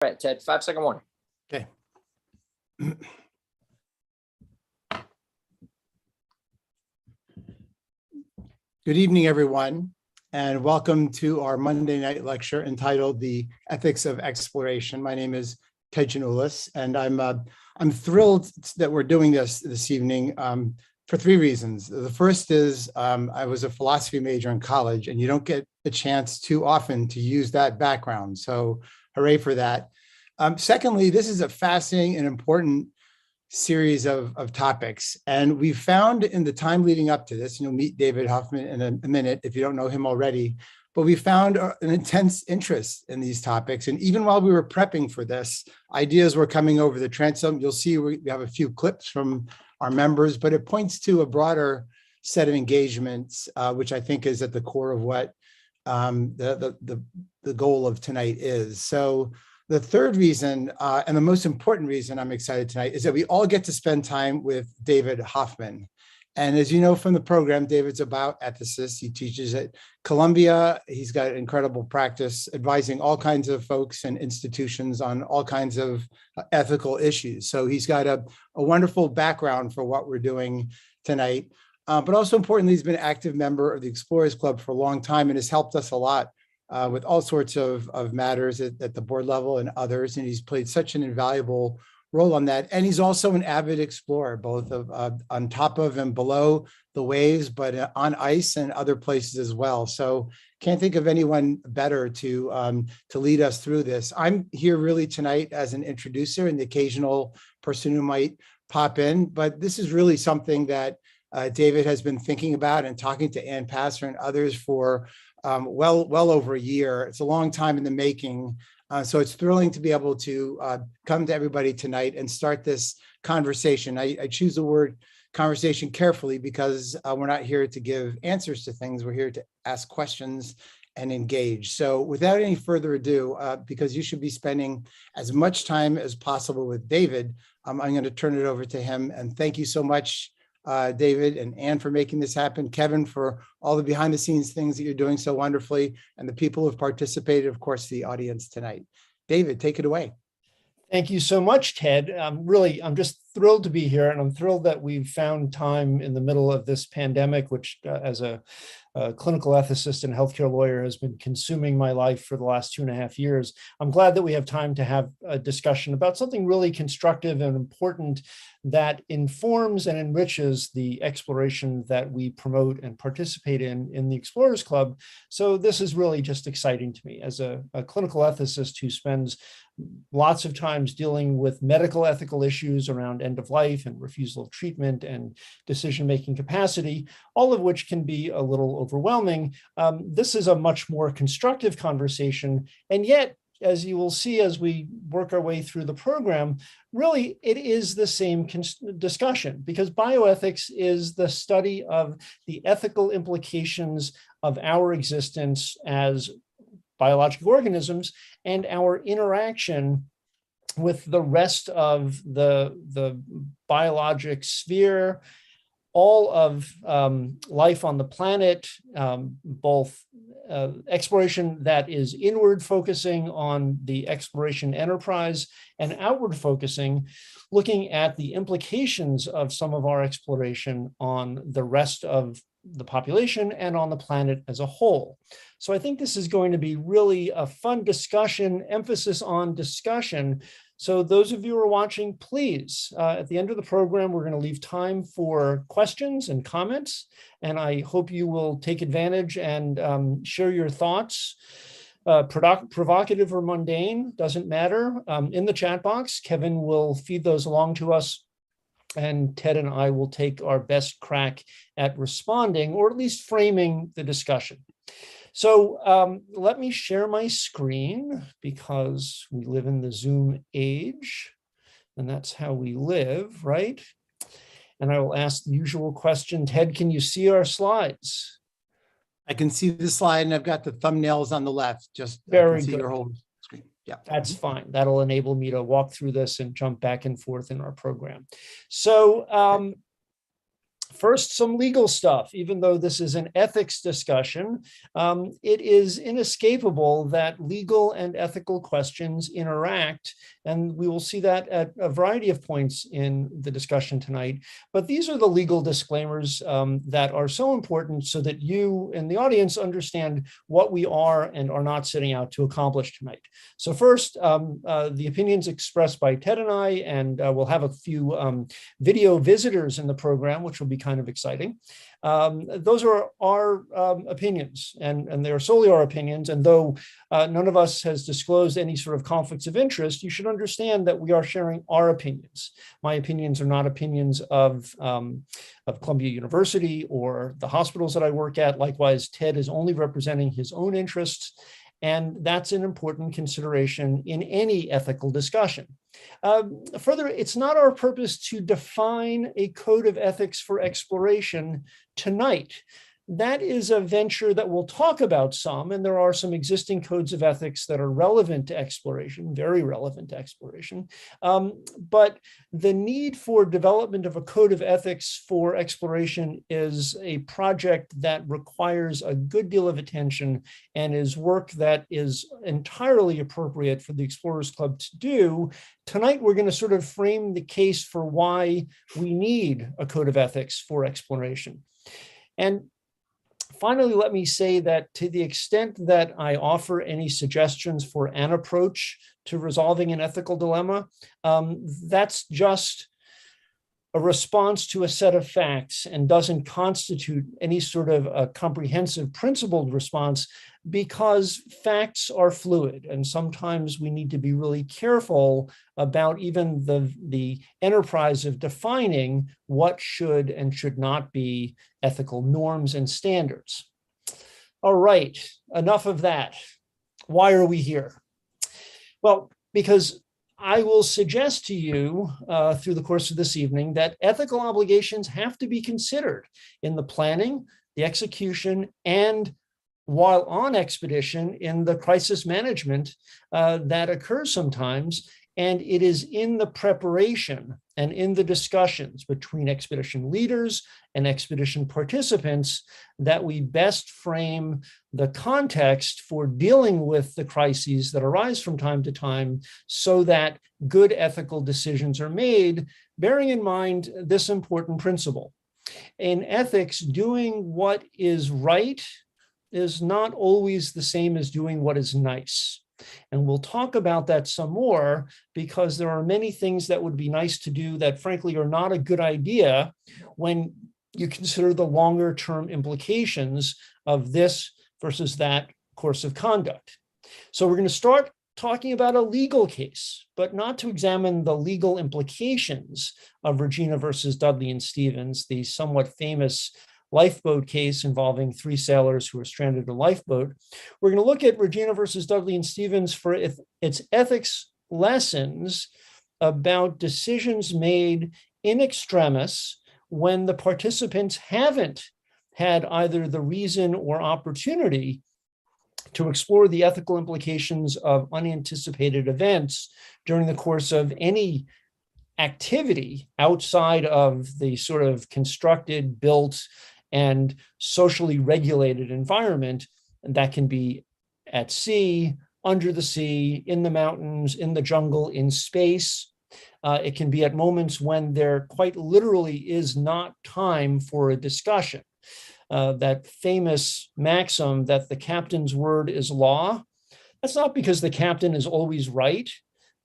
All right, Ted, 5-second warning. Okay. Good evening, everyone, and welcome to our Monday night lecture entitled "The Ethics of Exploration." My name is Ted Janulis, and I'm thrilled that we're doing this evening for three reasons. The first is I was a philosophy major in college, and you don't get a chance too often to use that background. So, hooray for that. Secondly, this is a fascinating and important series of topics. And we found in the time leading up to this, you'll meet David Hoffman in a minute if you don't know him already, but we found an intense interest in these topics. And even while we were prepping for this, ideas were coming over the transom. You'll see we have a few clips from our members, but it points to a broader set of engagements, which I think is at the core of what the goal of tonight is. So the third reason, and the most important reason I'm excited tonight, is that we all get to spend time with David Hoffman. And as you know from the program, David's a bioethicist. He teaches at Columbia. He's got incredible practice advising all kinds of folks and institutions on all kinds of ethical issues. So he's got a wonderful background for what we're doing tonight. But also importantly, he's been an active member of the Explorers Club for a long time and has helped us a lot with all sorts of matters at the board level and others. And he's played such an invaluable role on that. And he's also an avid explorer, both on top of and below the waves, but on ice and other places as well. So can't think of anyone better to lead us through this. I'm here really tonight as an introducer and the occasional person who might pop in, but this is really something that David has been thinking about and talking to Ann Passer and others for well over a year. It's a long time in the making. So it's thrilling to be able to come to everybody tonight and start this conversation. I choose the word conversation carefully because we're not here to give answers to things. We're here to ask questions and engage. So without any further ado, because you should be spending as much time as possible with David, I'm going to turn it over to him. And thank you so much, David and Ann, for making this happen. Kevin, for all the behind the scenes things that you're doing so wonderfully, and the people who have participated, of course, the audience tonight. David, take it away. Thank you so much, Ted. I'm just thrilled to be here, and I'm thrilled that we've found time in the middle of this pandemic, which as a clinical ethicist and healthcare lawyer has been consuming my life for the last 2.5 years. I'm glad that we have time to have a discussion about something really constructive and important that informs and enriches the exploration that we promote and participate in the Explorers Club. So this is really just exciting to me as a clinical ethicist who spends lots of times dealing with medical ethical issues around end of life and refusal of treatment and decision-making capacity, all of which can be a little overwhelming. This is a much more constructive conversation. And yet, as you will see as we work our way through the program, really it is the same discussion, because bioethics is the study of the ethical implications of our existence as biological organisms and our interaction with the rest of the biologic sphere, all of life on the planet, both exploration that is inward focusing on the exploration enterprise and outward focusing, looking at the implications of some of our exploration on the rest of the population and on the planet as a whole. So I think this is going to be really a fun discussion, emphasis on discussion. So those of you who are watching, please, at the end of the program, we're going to leave time for questions and comments. And I hope you will take advantage and share your thoughts, provocative or mundane, doesn't matter, in the chat box. Kevin will feed those along to us, and Ted and I will take our best crack at responding, or at least framing the discussion. So let me share my screen, because we live in the Zoom age, and that's how we live, right? And I will ask the usual question. Ted, can you see our slides? I can see the slide, and I've got the thumbnails on the left. Just very see good. your whole screen. Yeah, that's fine. That'll enable me to walk through this and jump back and forth in our program. So First, some legal stuff. Even though this is an ethics discussion, it is inescapable that legal and ethical questions interact, and we will see that at a variety of points in the discussion tonight. But these are the legal disclaimers that are so important so that you and the audience understand what we are and are not setting out to accomplish tonight. So first, the opinions expressed by Ted and I, and we'll have a few video visitors in the program, which will be kind of exciting. Those are our opinions, and they're solely our opinions. And though none of us has disclosed any sort of conflicts of interest, you should understand that we are sharing our opinions. My opinions are not opinions of Columbia University or the hospitals that I work at. Likewise, Ted is only representing his own interests. And that's an important consideration in any ethical discussion. Further, it's not our purpose to define a code of ethics for exploration tonight. That is a venture that we'll talk about some, and there are some existing codes of ethics that are relevant to exploration, very relevant to exploration. But the need for development of a code of ethics for exploration is a project that requires a good deal of attention and is work that is entirely appropriate for the Explorers Club to do. Tonight, we're going to sort of frame the case for why we need a code of ethics for exploration. And finally, let me say that to the extent that I offer any suggestions for an approach to resolving an ethical dilemma, that's just a response to a set of facts and doesn't constitute any sort of a comprehensive principled response, because facts are fluid, and sometimes we need to be really careful about even the enterprise of defining what should and should not be ethical norms and standards. All right, enough of that. Why are we here? Well, because I will suggest to you through the course of this evening that ethical obligations have to be considered in the planning, the execution, and while on expedition in the crisis management that occurs sometimes. And it is in the preparation and in the discussions between expedition leaders and expedition participants that we best frame the context for dealing with the crises that arise from time to time, so that good ethical decisions are made, bearing in mind this important principle. In ethics, doing what is right is not always the same as doing what is nice. And we'll talk about that some more, because there are many things that would be nice to do that frankly are not a good idea when you consider the longer term implications of this versus that course of conduct. So we're going to start talking about a legal case, but not to examine the legal implications of Regina versus Dudley and Stevens, the somewhat famous lifeboat case involving 3 sailors who were stranded in a lifeboat. We're going to look at Regina versus Dudley and Stevens for its ethics lessons about decisions made in extremis when the participants haven't had either the reason or opportunity to explore the ethical implications of unanticipated events during the course of any activity outside of the sort of constructed, built, and socially regulated environment. And that can be at sea, under the sea, in the mountains, in the jungle, in space. It can be at moments when there quite literally is not time for a discussion. That famous maxim that the captain's word is law, that's not because the captain is always right,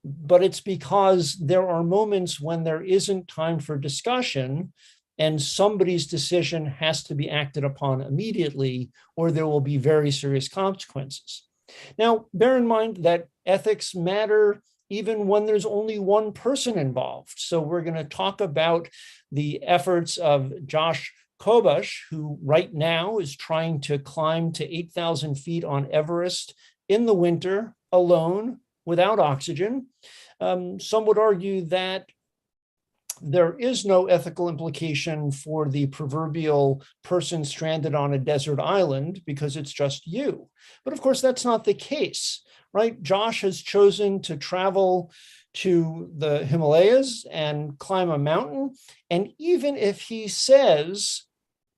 but it's because there are moments when there isn't time for discussion and somebody's decision has to be acted upon immediately, or there will be very serious consequences. Now, bear in mind that ethics matter even when there's only one person involved. So we're going to talk about the efforts of Jost Kobusch, who right now is trying to climb to 8,000 feet on Everest in the winter alone without oxygen. Some would argue that there is no ethical implication for the proverbial person stranded on a desert island because it's just you. But of course, that's not the case, right? Josh has chosen to travel to the Himalayas and climb a mountain. And even if he says,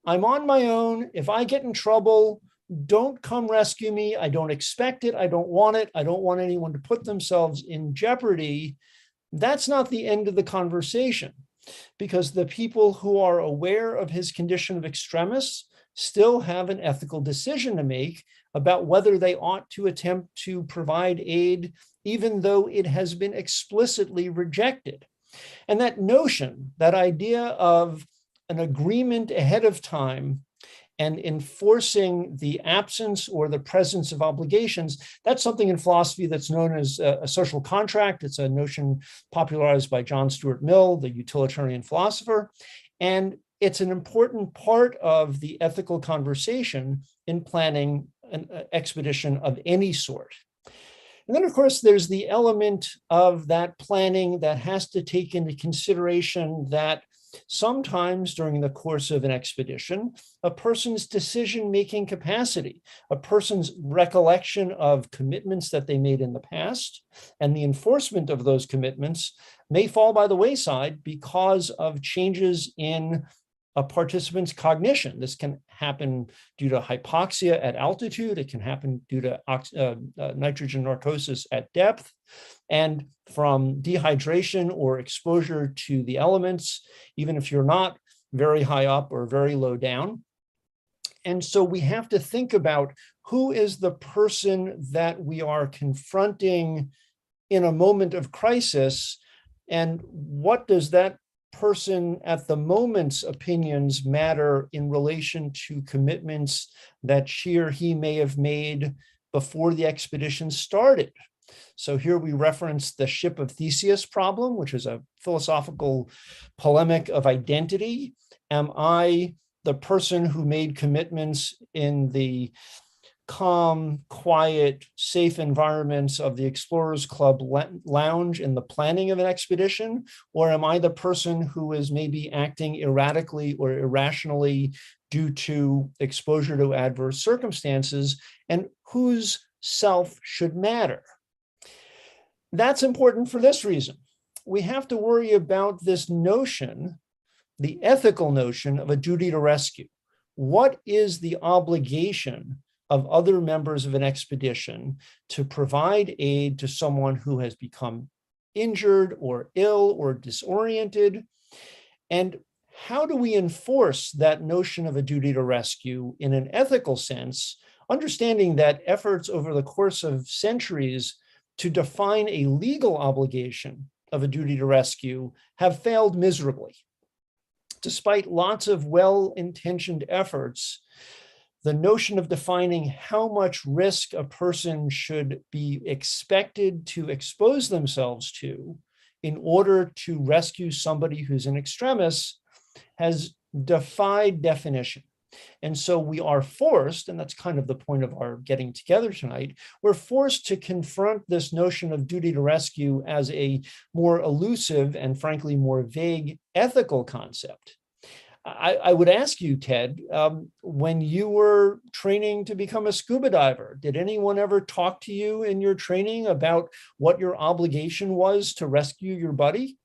I'm on my own, if I get in trouble, don't come rescue me. I don't expect it. I don't want it. I don't want anyone to put themselves in jeopardy. That's not the end of the conversation, because the people who are aware of his condition of extremis still have an ethical decision to make about whether they ought to attempt to provide aid, even though it has been explicitly rejected. And that notion, that idea of an agreement ahead of time and enforcing the absence or the presence of obligations, that's something in philosophy that's known as a social contract. It's a notion popularized by John Stuart Mill, the utilitarian philosopher. And it's an important part of the ethical conversation in planning an expedition of any sort. And then, of course, there's the element of that planning that has to take into consideration that sometimes during the course of an expedition, a person's decision-making capacity, a person's recollection of commitments that they made in the past, and the enforcement of those commitments may fall by the wayside because of changes in a participant's cognition. This can happen due to hypoxia at altitude. It can happen due to nitrogen narcosis at depth, and from dehydration or exposure to the elements, even if you're not very high up or very low down. And so we have to think about who is the person that we are confronting in a moment of crisis, and what does that person at the moment's opinions matter in relation to commitments that she or he may have made before the expedition started. So here we reference the ship of Theseus problem, which is a philosophical polemic of identity. Am I the person who made commitments in the calm, quiet, safe environments of the Explorers Club lounge in the planning of an expedition? Or am I the person who is maybe acting erratically or irrationally due to exposure to adverse circumstances, and whose self should matter? That's important for this reason. We have to worry about this notion, the ethical notion of a duty to rescue. What is the obligation of other members of an expedition to provide aid to someone who has become injured or ill or disoriented? And how do we enforce that notion of a duty to rescue in an ethical sense, understanding that efforts over the course of centuries to define a legal obligation of a duty to rescue have failed miserably? Despite lots of well-intentioned efforts, the notion of defining how much risk a person should be expected to expose themselves to in order to rescue somebody who's in extremis has defied definition. And so we are forced, and that's kind of the point of our getting together tonight, we're forced to confront this notion of duty to rescue as a more elusive and frankly more vague ethical concept. I would ask you, Ted, when you were training to become a scuba diver, did anyone ever talk to you in your training about what your obligation was to rescue your buddy?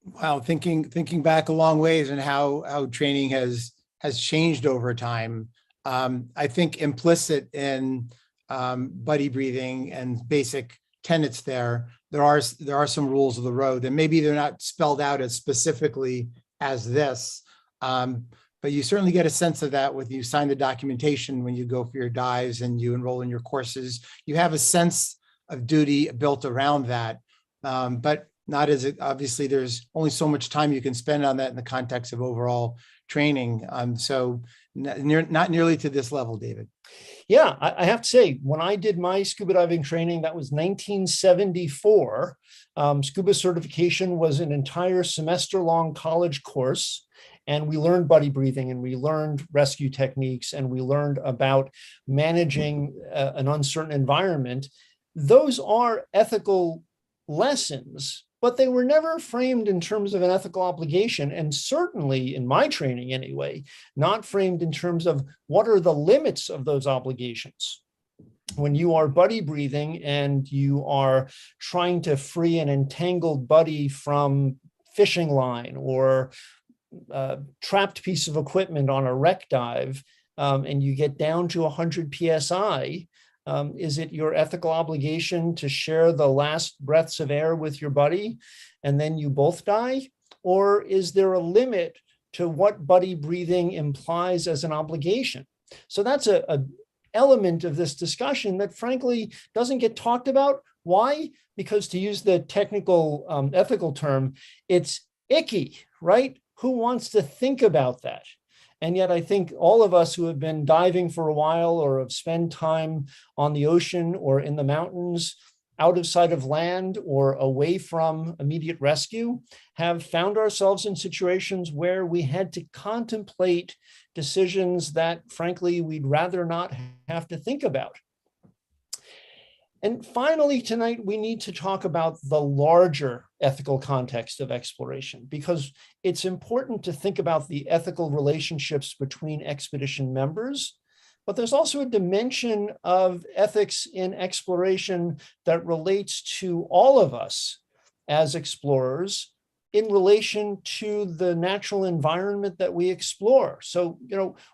Wow, thinking back a long ways and how training has changed over time. I think implicit in buddy breathing and basic tenets there are some rules of the road, and maybe they're not spelled out as specifically as this, but you certainly get a sense of that when you sign the documentation, when you go for your dives and you enroll in your courses. You have a sense of duty built around that, but not as obviously there's only so much time you can spend on that in the context of overall training. So not nearly to this level, David. Yeah, I have to say, when I did my scuba diving training, that was 1974. Scuba certification was an entire semester-long college course, and we learned buddy breathing, and we learned rescue techniques, and we learned about managing an uncertain environment. Those are ethical lessons, but they were never framed in terms of an ethical obligation, and certainly in my training anyway, not framed in terms of what are the limits of those obligations. When you are buddy breathing and you are trying to free an entangled buddy from fishing line or a trapped piece of equipment on a wreck dive, and you get down to 100 PSI, is it your ethical obligation to share the last breaths of air with your buddy and then you both die? Or is there a limit to what buddy breathing implies as an obligation? So that's a element of this discussion that frankly doesn't get talked about. Why? Because, to use the technical ethical term, it's icky, right? Who wants to think about that? And yet I think all of us who have been diving for a while or have spent time on the ocean or in the mountains, out of sight of land or away from immediate rescue, have found ourselves in situations where we had to contemplate decisions that, frankly, we'd rather not have to think about. And finally, tonight, we need to talk about the larger ethical context of exploration, because it's important to think about the ethical relationships between expedition members. But there's also a dimension of ethics in exploration that relates to all of us as explorers in relation to the natural environment that we explore. So,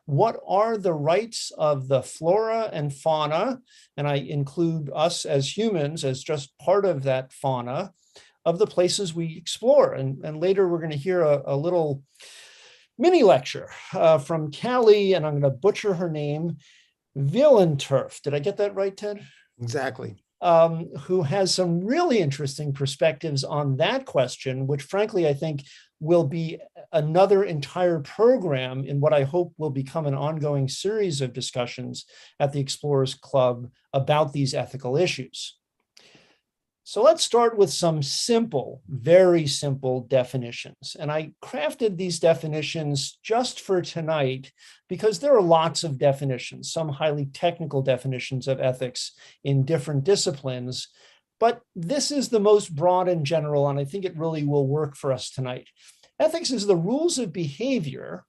what are the rights of the flora and fauna, and I include us as humans as just part of that fauna, of the places we explore? And later we're going to hear a little mini lecture from Callie, and I'm going to butcher her name, Villenturf. Did I get that right, Ted? Exactly. Who has some really interesting perspectives on that question, which frankly, I think will be another entire program in what I hope will become an ongoing series of discussions at the Explorers Club about these ethical issues. So let's start with some simple, very simple definitions. And I crafted these definitions just for tonight because there are lots of definitions, some highly technical definitions of ethics in different disciplines. But this is the most broad and general, and I think it really will work for us tonight. Ethics is the rules of behavior,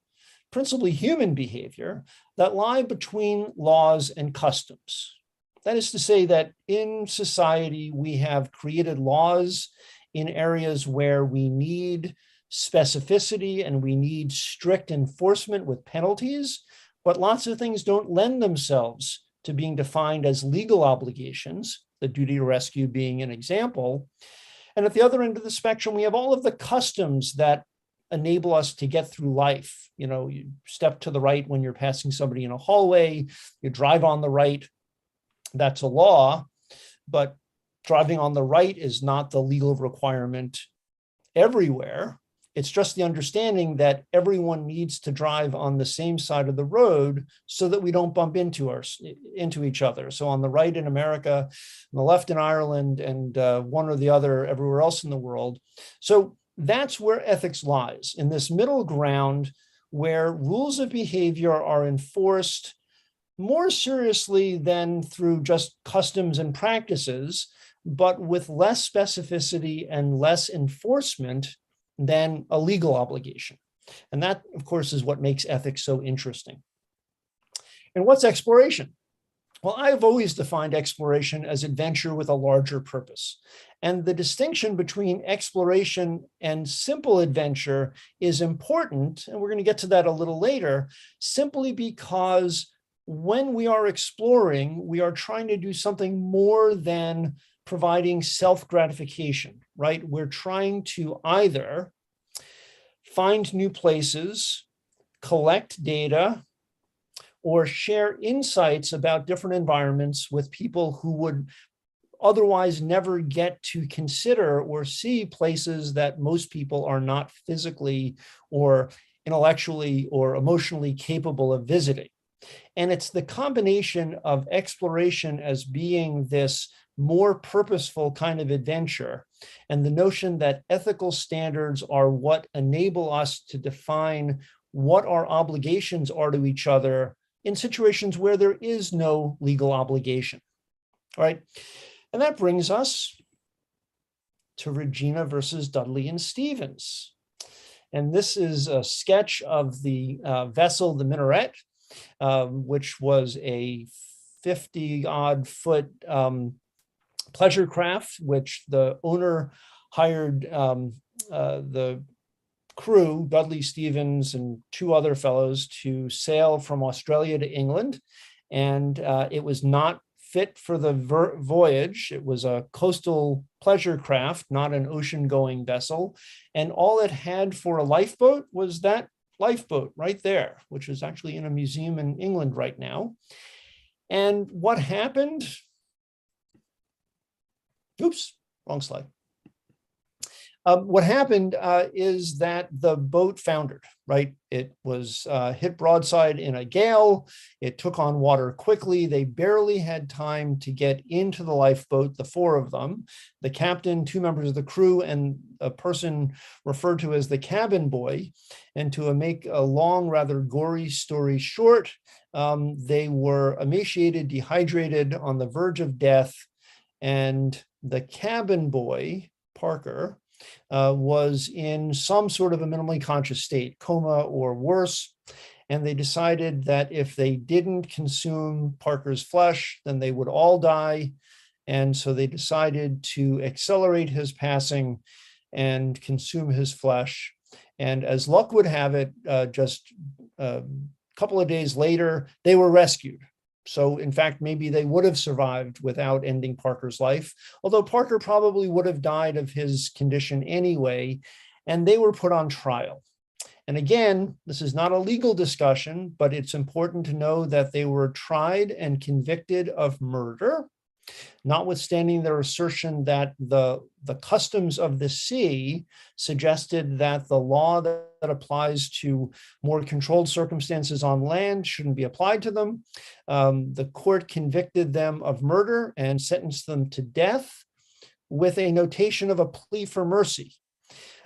principally human behavior, that lie between laws and customs. That is to say that in society, we have created laws in areas where we need specificity and we need strict enforcement with penalties, but lots of things don't lend themselves to being defined as legal obligations, the duty to rescue being an example. And at the other end of the spectrum, we have all of the customs that enable us to get through life. You step to the right when you're passing somebody in a hallway, you drive on the right. That's a law, but driving on the right is not the legal requirement everywhere. It's just the understanding that everyone needs to drive on the same side of the road so that we don't bump into each other. So on the right in America, on the left in Ireland, and one or the other everywhere else in the world. So that's where ethics lies, in this middle ground where rules of behavior are enforced more seriously than through just customs and practices, but with less specificity and less enforcement than a legal obligation. And that, of course, is what makes ethics so interesting. And what's exploration? Well, I've always defined exploration as adventure with a larger purpose. And the distinction between exploration and simple adventure is important, and we're going to get to that a little later, simply because when we are exploring, we are trying to do something more than providing self-gratification, right? We're trying to either find new places, collect data, or share insights about different environments with people who would otherwise never get to consider or see places that most people are not physically or intellectually or emotionally capable of visiting. And it's the combination of exploration as being this more purposeful kind of adventure and the notion that ethical standards are what enable us to define what our obligations are to each other in situations where there is no legal obligation. All right. And that brings us to Regina versus Dudley and Stevens. And this is a sketch of the vessel, the Minaret, which was a 50-odd foot pleasure craft, which the owner hired the crew, Dudley, Stevens, and two other fellows, to sail from Australia to England. And it was not fit for the voyage. It was a coastal pleasure craft, not an ocean-going vessel. And all it had for a lifeboat was that lifeboat right there, which is actually in a museum in England right now. And what happened? Oops, wrong slide. What happened is that the boat foundered, right? It was hit broadside in a gale. It took on water quickly. They barely had time to get into the lifeboat, the four of them, the captain, two members of the crew, and a person referred to as the cabin boy. And to make a long, rather gory story short, they were emaciated, dehydrated, on the verge of death. And the cabin boy, Parker, was in some sort of a minimally conscious state, coma or worse. And they decided that if they didn't consume Parker's flesh, then they would all die. And so they decided to accelerate his passing and consume his flesh. And as luck would have it, just a couple of days later, they were rescued. So in fact, maybe they would have survived without ending Parker's life, although Parker probably would have died of his condition anyway, and they were put on trial. And again, this is not a legal discussion, but it's important to know that they were tried and convicted of murder, notwithstanding their assertion that the customs of the sea suggested that the law that applies to more controlled circumstances on land shouldn't be applied to them. The court convicted them of murder and sentenced them to death with a notation of a plea for mercy.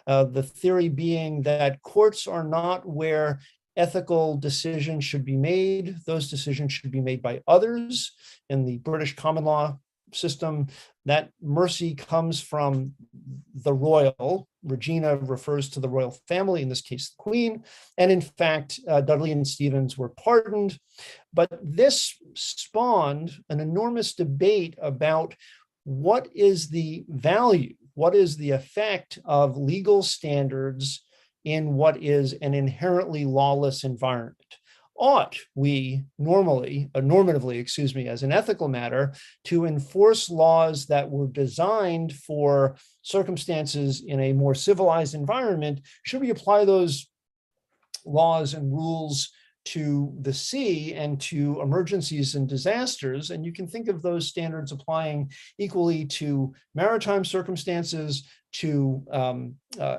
The theory being that courts are not where ethical decisions should be made. Those decisions should be made by others. In the British common law system, that mercy comes from the royal. Regina refers to the royal family, in this case, the Queen. And in fact, Dudley and Stevens were pardoned. But this spawned an enormous debate about what is the value, what is the effect of legal standards in what is an inherently lawless environment. Ought we normatively, as an ethical matter, to enforce laws that were designed for circumstances in a more civilized environment? Should we apply those laws and rules to the sea and to emergencies and disasters? And you can think of those standards applying equally to maritime circumstances, to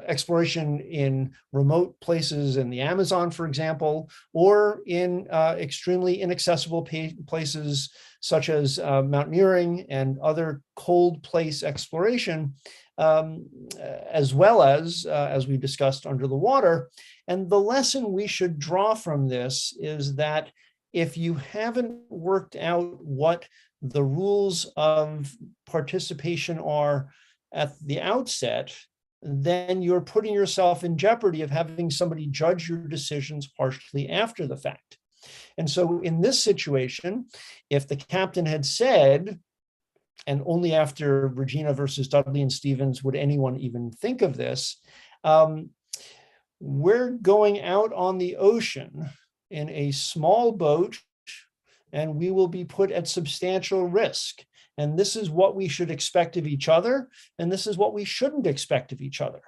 exploration in remote places in the Amazon, for example, or in extremely inaccessible places such as mountaineering and other cold place exploration, as well as we discussed, under the water. And the lesson we should draw from this is that if you haven't worked out what the rules of participation are at the outset, then you're putting yourself in jeopardy of having somebody judge your decisions harshly after the fact. And so in this situation, if the captain had said, and only after Regina versus Dudley and Stevens would anyone even think of this, we're going out on the ocean in a small boat, and we will be put at substantial risk. And this is what we should expect of each other, and this is what we shouldn't expect of each other.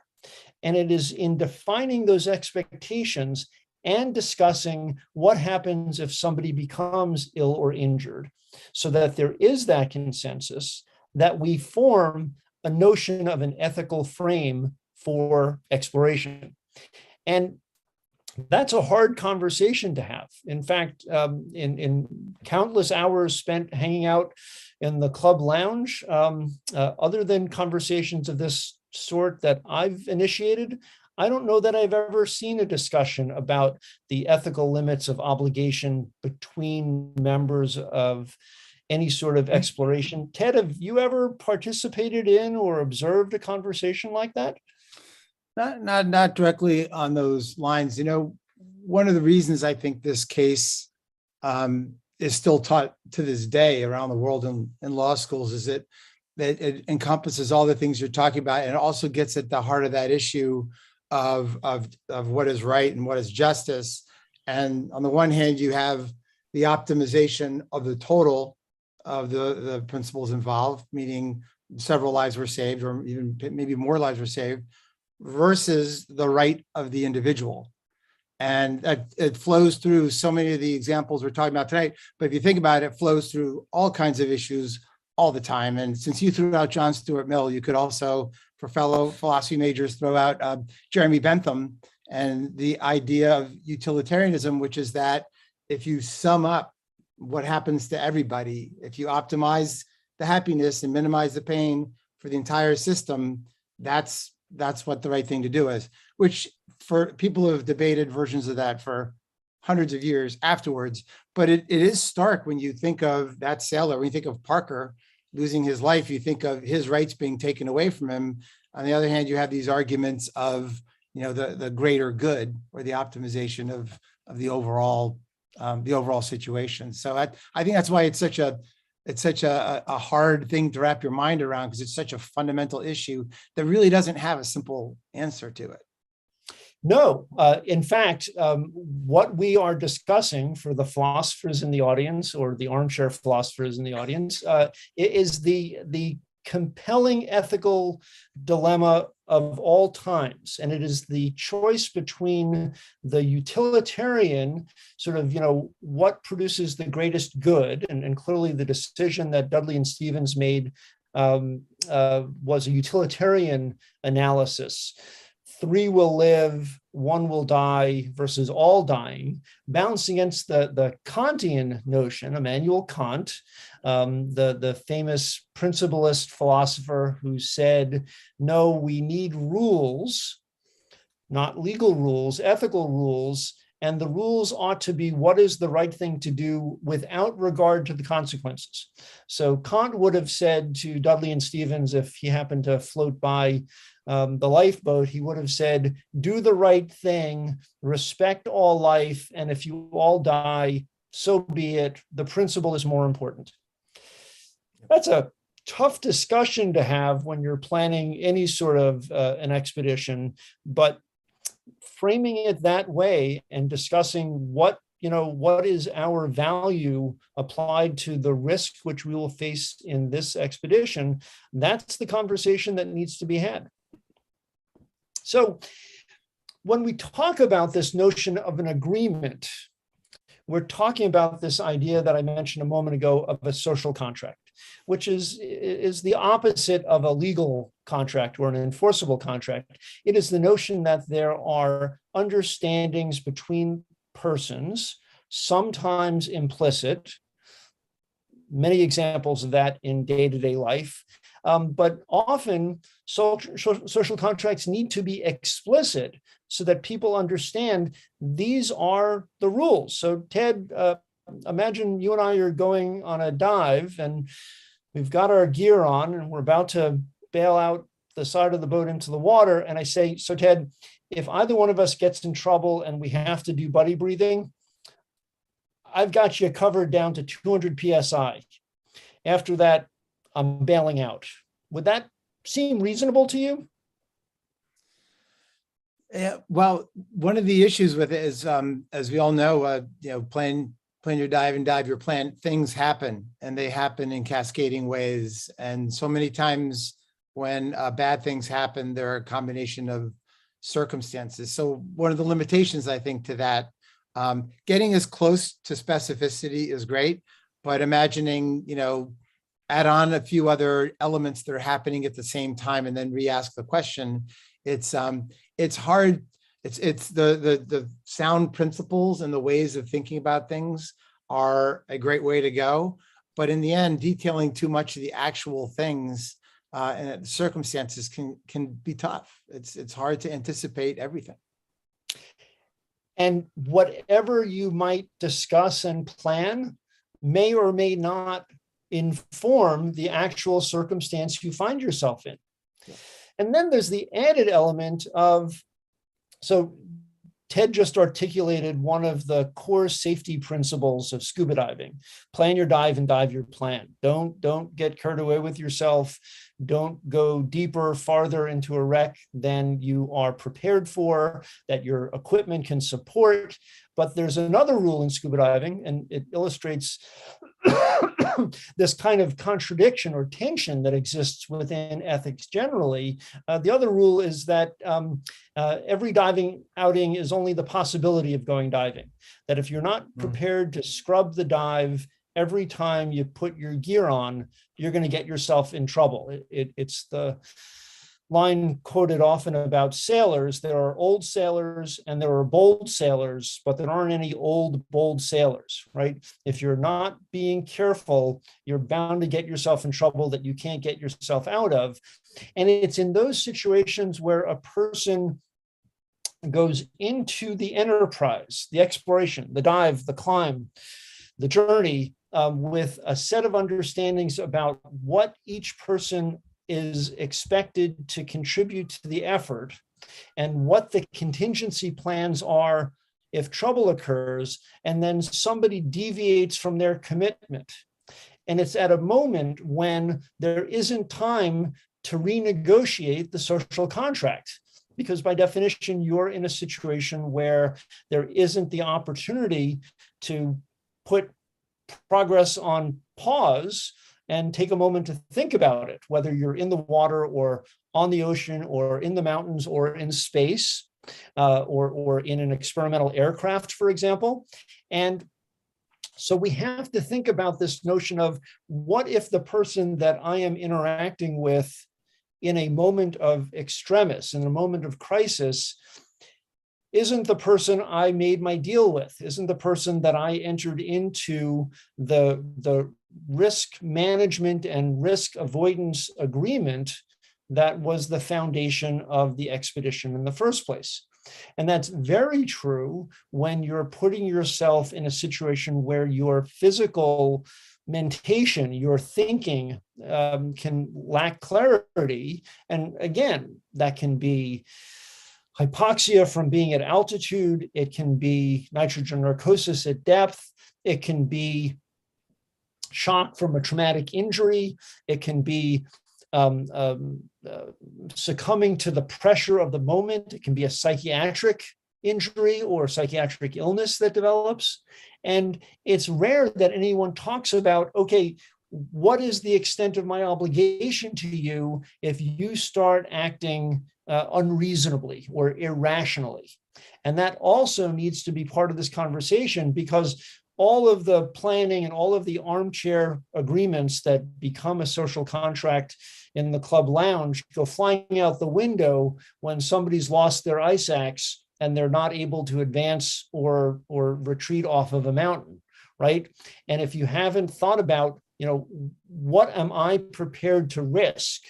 And it is in defining those expectations and discussing what happens if somebody becomes ill or injured, so that there is that consensus, that we form a notion of an ethical frame for exploration. And that's a hard conversation to have. In fact, in countless hours spent hanging out in the club lounge, other than conversations of this sort that I've initiated, I don't know that I've ever seen a discussion about the ethical limits of obligation between members of any sort of exploration. Ted, have you ever participated in or observed a conversation like that? Not directly on those lines. One of the reasons I think this case is still taught to this day around the world in law schools is that it encompasses all the things you're talking about, and it also gets at the heart of that issue of what is right and what is justice. And on the one hand, you have the optimization of the total of the principles involved, meaning several lives were saved, or even maybe more lives were saved, versus the right of the individual. And it flows through so many of the examples we're talking about tonight. But if you think about it, it flows through all kinds of issues all the time. And since you threw out John Stuart Mill, you could also, for fellow philosophy majors, throw out Jeremy Bentham and the idea of utilitarianism, which is that if you sum up what happens to everybody, if you optimize the happiness and minimize the pain for the entire system, that's what the right thing to do is, which for people who have debated versions of that for hundreds of years afterwards. But it is stark when you think of that sailor, when you think of Parker losing his life, you think of his rights being taken away from him. On the other hand, you have these arguments of, the greater good, or the optimization of the overall situation. So I think that's why it's such a hard thing to wrap your mind around, because it's such a fundamental issue that really doesn't have a simple answer to it. No, in fact, what we are discussing for the philosophers in the audience, or the armchair philosophers in the audience, is the compelling ethical dilemma of all times. And it is the choice between the utilitarian sort of, what produces the greatest good. And clearly the decision that Dudley and Stevens made was a utilitarian analysis. 3 will live, 1 will die versus all dying, balancing against the Kantian notion, Immanuel Kant, the famous principlist philosopher who said, no, we need rules, not legal rules, ethical rules, and the rules ought to be what is the right thing to do without regard to the consequences. So Kant would have said to Dudley and Stevens, if he happened to float by the lifeboat, he would have said, do the right thing, respect all life, and if you all die, so be it. The principle is more important. That's a tough discussion to have when you're planning any sort of an expedition, but framing it that way and discussing what is our value applied to the risk which we will face in this expedition, that's the conversation that needs to be had. So when we talk about this notion of an agreement, we're talking about this idea that I mentioned a moment ago of a social contract, which is the opposite of a legal contract or an enforceable contract. It is the notion that there are understandings between persons, sometimes implicit, many examples of that in day-to-day life, but often social contracts need to be explicit so that people understand these are the rules. So Ted, imagine you and I are going on a dive and we've got our gear on and we're about to bail out the side of the boat into the water. And I say, so Ted, if either one of us gets in trouble and we have to do buddy breathing, I've got you covered down to 200 PSI. After that, I'm bailing out. Would that seem reasonable to you? Yeah, well, one of the issues with it is, as we all know, plan your dive and dive your plan, things happen, and they happen in cascading ways. And so many times when bad things happen, there are a combination of circumstances. So one of the limitations, I think, to that, getting as close to specificity is great, but imagining, add on a few other elements that are happening at the same time and then re-ask the question, it's hard. It's the sound principles and the ways of thinking about things are a great way to go. But in the end, detailing too much of the actual things and circumstances can be tough. It's hard to anticipate everything. And whatever you might discuss and plan may or may not inform the actual circumstance you find yourself in. And then there's the added element of, so Ted just articulated one of the core safety principles of scuba diving. Plan your dive and dive your plan. Don't get carried away with yourself. Don't go deeper, farther into a wreck than you are prepared for, that your equipment can support. But there's another rule in scuba diving, and it illustrates this kind of contradiction or tension that exists within ethics generally. The other rule is that every diving outing is only the possibility of going diving. That if you're not prepared to scrub the dive every time you put your gear on, you're going to get yourself in trouble. It's the line quoted often about sailors. There are old sailors and there are bold sailors, but there aren't any old, bold sailors, right? If you're not being careful, you're bound to get yourself in trouble that you can't get yourself out of. And it's in those situations where a person goes into the enterprise, the exploration, the dive, the climb, the journey, with a set of understandings about what each person is expected to contribute to the effort and what the contingency plans are if trouble occurs, and then somebody deviates from their commitment. And it's at a moment when there isn't time to renegotiate the social contract, because by definition, you're in a situation where there isn't the opportunity to put progress on pause and take a moment to think about it, whether you're in the water or on the ocean or in the mountains or in space, or in an experimental aircraft, for example. And so we have to think about this notion of, what if the person that I am interacting with in a moment of extremis, in a moment of crisis, isn't the person I made my deal with, isn't the person that I entered into the risk management and risk avoidance agreement that was the foundation of the expedition in the first place. And that's very true when you're putting yourself in a situation where your physical mentation, your thinking can lack clarity. And again, that can be hypoxia from being at altitude. It can be nitrogen narcosis at depth. It can be shock from a traumatic injury. It can be succumbing to the pressure of the moment. It can be a psychiatric injury or psychiatric illness that develops. And it's rare that anyone talks about, okay, what is the extent of my obligation to you if you start acting unreasonably or irrationally? And that also needs to be part of this conversation, because all of the planning and all of the armchair agreements that become a social contract in the club lounge go flying out the window when somebody's lost their ice axe and they're not able to advance or retreat off of a mountain, right? And if you haven't thought about, what am I prepared to risk?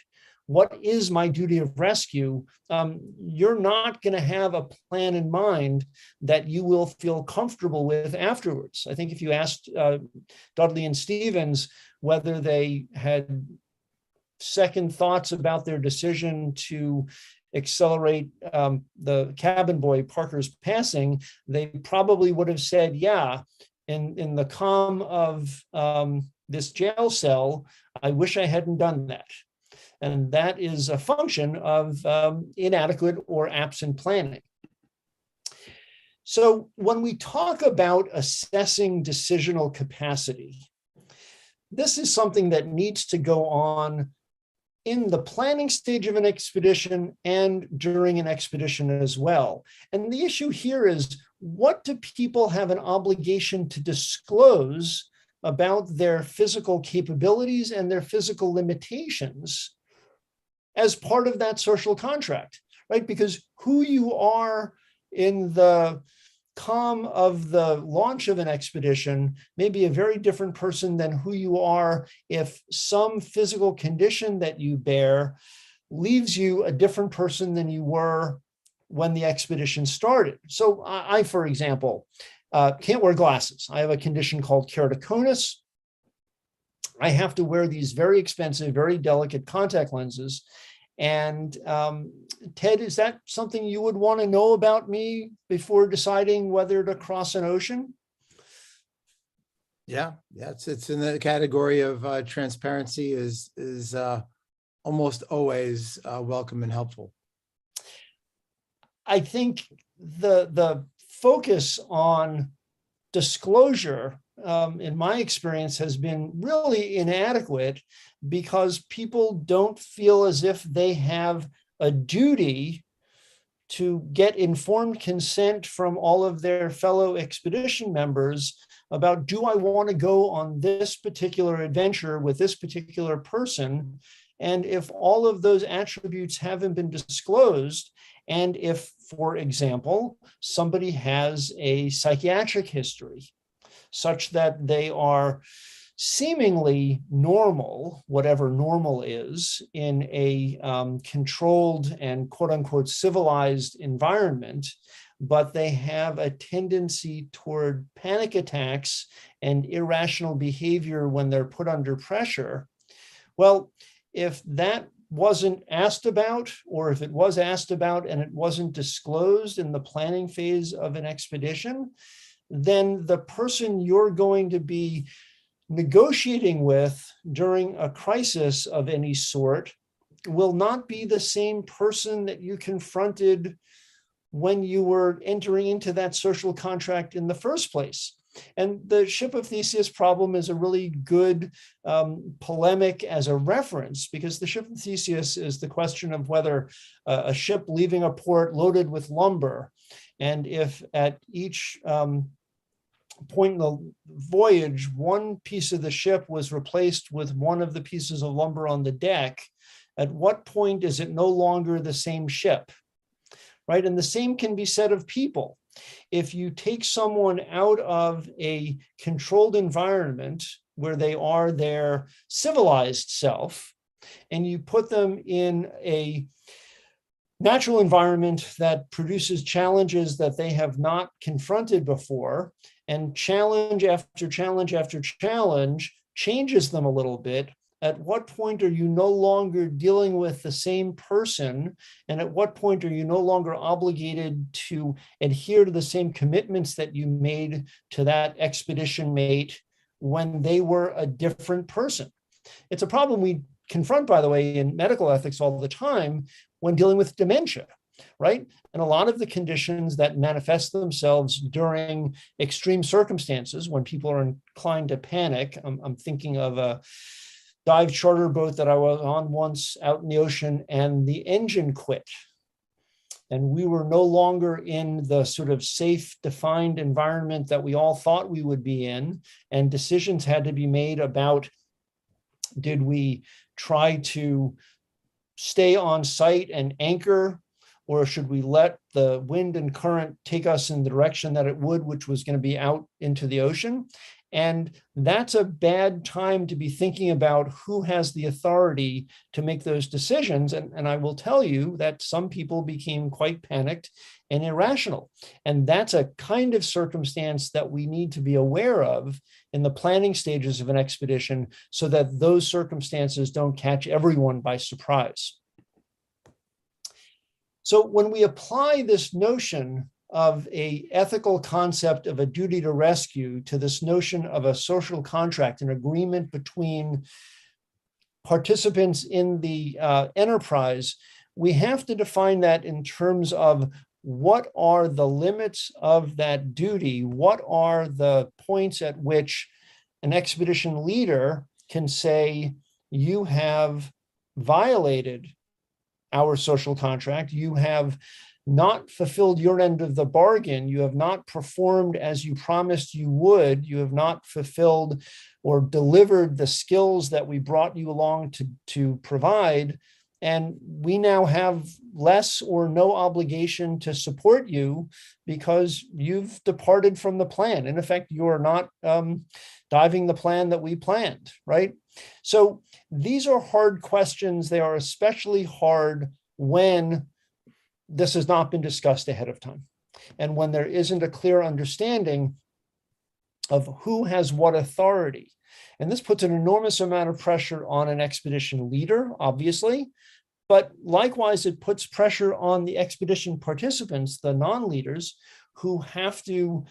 What is my duty of rescue? You're not going to have a plan in mind that you will feel comfortable with afterwards. I think if you asked Dudley and Stevens whether they had second thoughts about their decision to accelerate the cabin boy Parker's passing, they probably would have said, yeah, in the calm of this jail cell, I wish I hadn't done that. And that is a function of inadequate or absent planning. So when we talk about assessing decisional capacity, this is something that needs to go on in the planning stage of an expedition and during an expedition as well. And the issue here is, what do people have an obligation to disclose about their physical capabilities and their physical limitations as part of that social contract, right? Because who you are in the calm of the launch of an expedition may be a very different person than who you are if some physical condition that you bear leaves you a different person than you were when the expedition started. So I, for example, can't wear glasses. I have a condition called keratoconus. I have to wear these very expensive, very delicate contact lenses. And Ted, is that something you would want to know about me before deciding whether to cross an ocean? Yeah, it's in the category of transparency is almost always welcome and helpful. I think the focus on disclosure, in my experience, has been really inadequate because people don't feel as if they have a duty to get informed consent from all of their fellow expedition members about, do I want to go on this particular adventure with this particular person? And if all of those attributes haven't been disclosed, and if, for example, somebody has a psychiatric history such that they are seemingly normal, whatever normal is, in a controlled and quote unquote civilized environment, but they have a tendency toward panic attacks and irrational behavior when they're put under pressure. Well, if that wasn't asked about, or if it was asked about and it wasn't disclosed in the planning phase of an expedition, then the person you're going to be negotiating with during a crisis of any sort will not be the same person that you confronted when you were entering into that social contract in the first place. And the Ship of Theseus problem is a really good polemic as a reference, because the Ship of Theseus is the question of whether a ship leaving a port loaded with lumber, and if at each point in the voyage, one piece of the ship was replaced with one of the pieces of lumber on the deck, at what point is it no longer the same ship, right? And the same can be said of people. If you take someone out of a controlled environment where they are their civilized self, and you put them in a natural environment that produces challenges that they have not confronted before, and challenge after challenge after challenge changes them a little bit, at what point are you no longer dealing with the same person? And at what point are you no longer obligated to adhere to the same commitments that you made to that expedition mate when they were a different person? It's a problem we confront, by the way, in medical ethics all the time when dealing with dementia, right? And a lot of the conditions that manifest themselves during extreme circumstances, when people are inclined to panic, I'm thinking of a dive charter boat that I was on once out in the ocean, and the engine quit. And we were no longer in the sort of safe, defined environment that we all thought we would be in. And decisions had to be made about, did we try to stay on site and anchor, or should we let the wind and current take us in the direction that it would, which was going to be out into the ocean? And that's a bad time to be thinking about who has the authority to make those decisions. And I will tell you that some people became quite panicked and irrational. And that's a kind of circumstance that we need to be aware of in the planning stages of an expedition, so that those circumstances don't catch everyone by surprise. So when we apply this notion of an ethical concept of a duty to rescue to this notion of a social contract, an agreement between participants in the enterprise, we have to define that in terms of what are the limits of that duty? What are the points at which an expedition leader can say, you have violated our social contract, you have not fulfilled your end of the bargain, you have not performed as you promised you would, you have not fulfilled or delivered the skills that we brought you along to provide, and we now have less or no obligation to support you because you've departed from the plan. In effect, you are not diving the plan that we planned, right? So these are hard questions. They are especially hard when this has not been discussed ahead of time, and when there isn't a clear understanding of who has what authority. And this puts an enormous amount of pressure on an expedition leader, obviously, but likewise, it puts pressure on the expedition participants, the non-leaders, who have to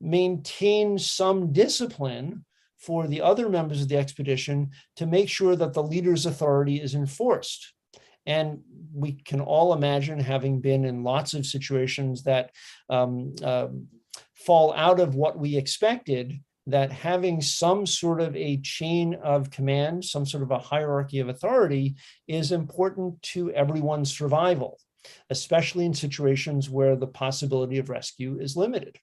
maintain some discipline for the other members of the expedition to make sure that the leader's authority is enforced. And we can all imagine, having been in lots of situations that fall out of what we expected, that having some sort of a chain of command, some sort of a hierarchy of authority, is important to everyone's survival, especially in situations where the possibility of rescue is limited.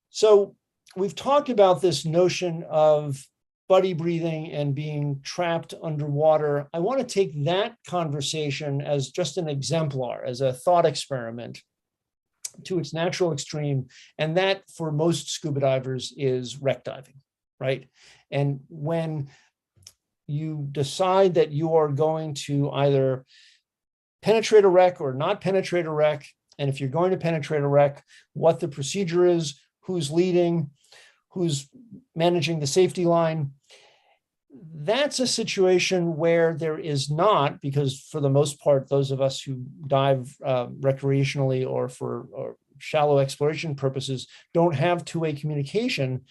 So we've talked about this notion of buddy breathing and being trapped underwater. I want to take that conversation as just an exemplar, as a thought experiment, to its natural extreme. And that, for most scuba divers, is wreck diving, right? And when you decide that you are going to either penetrate a wreck or not penetrate a wreck, and if you're going to penetrate a wreck, what the procedure is, who's leading, who's managing the safety line, that's a situation where there is not, because for the most part, those of us who dive recreationally or for shallow exploration purposes don't have two-way communication.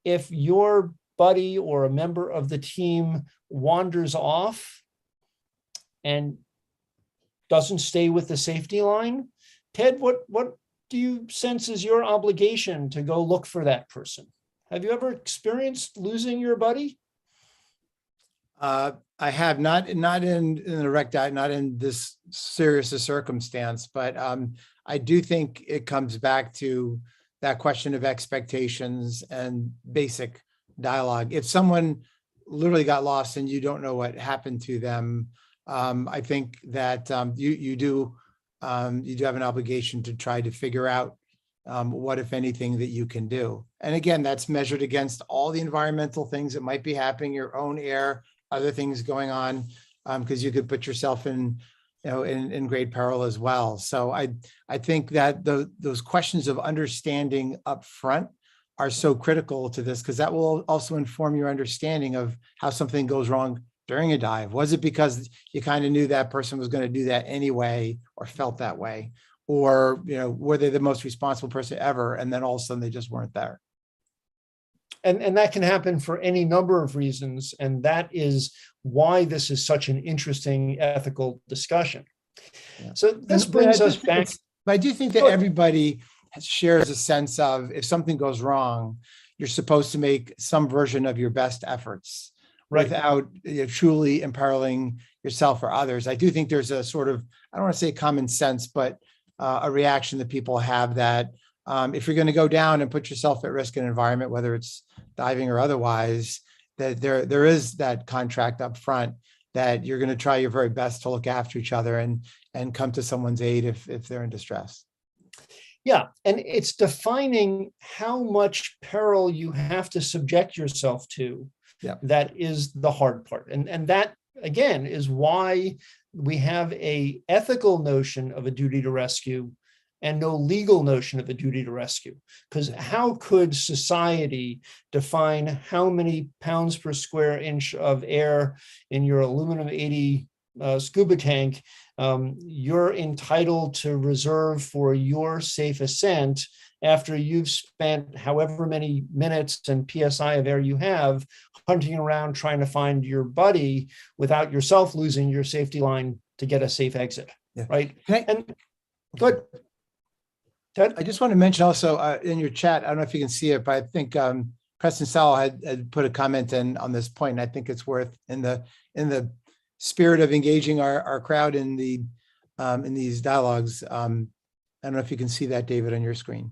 If your buddy or a member of the team wanders off and doesn't stay with the safety line, Ted, what do you sense is your obligation to go look for that person? Have you ever experienced losing your buddy? I have not in the wreck dive, not in this serious a circumstance, but I do think it comes back to that question of expectations and basic dialogue. If someone literally got lost and you don't know what happened to them, I think that you do have an obligation to try to figure out what, if anything, that you can do. And again, that's measured against all the environmental things that might be happening, your own air, other things going on, because you could put yourself in great peril as well. So I think that those questions of understanding up front are so critical to this, because that will also inform your understanding of how something goes wrong during a dive. Was it because you kind of knew that person was going to do that anyway, or felt that way? Or, were they the most responsible person ever, and then all of a sudden they just weren't there? And that can happen for any number of reasons. And that is why this is such an interesting ethical discussion. Yeah. So this brings us back. But I do think that everybody shares a sense of, if something goes wrong, you're supposed to make some version of your best efforts, right, without truly imperiling yourself or others. I do think there's a sort of, I don't want to say common sense, but a reaction that people have that if you're going to go down and put yourself at risk in an environment, whether it's diving or otherwise, that there is that contract up front that you're going to try your very best to look after each other and come to someone's aid if they're in distress. Yeah, and it's defining how much peril you have to subject yourself to. Yeah. That is the hard part. And that, again, is why we have an ethical notion of a duty to rescue and no legal notion of a duty to rescue. Because how could society define how many pounds per square inch of air in your aluminum 80 scuba tank you're entitled to reserve for your safe ascent after you've spent however many minutes and PSI of air you have hunting around trying to find your buddy without yourself losing your safety line to get a safe exit, right? And good. Ted? I just want to mention also in your chat, I don't know if you can see it, but I think Preston Sowell had put a comment in on this point, and I think it's worth, in the spirit of engaging our crowd in these dialogues. I don't know if you can see that, David, on your screen.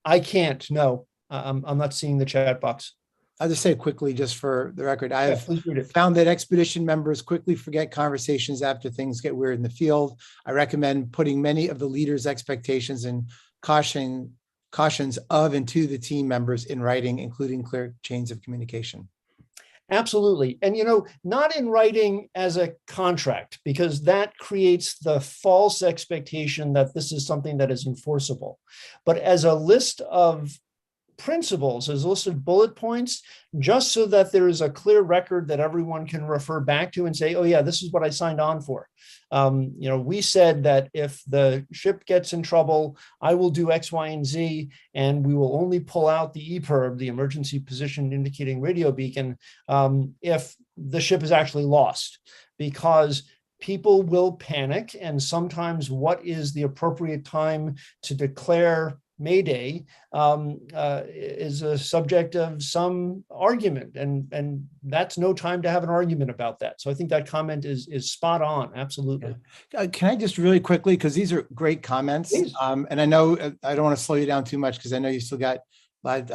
I can't. No, I'm not seeing the chat box. I'll just say quickly, just for the record, I have found that expedition members quickly forget conversations after things get weird in the field. I recommend putting many of the leaders' expectations and cautions of and to the team members in writing, including clear chains of communication. Absolutely. And, not in writing as a contract, because that creates the false expectation that this is something that is enforceable, but as a list of principles, as a list of bullet points, just so that there is a clear record that everyone can refer back to and say, oh yeah, this is what I signed on for. We said that if the ship gets in trouble, I will do X, Y, and Z, and we will only pull out the EPIRB, the emergency position indicating radio beacon, if the ship is actually lost, because people will panic, and sometimes what is the appropriate time to declare Mayday is a subject of some argument, and that's no time to have an argument about that. So I think that comment is spot on. Absolutely. Yeah. Can I just really quickly, because these are great comments, and I know I don't want to slow you down too much because I know you still got, but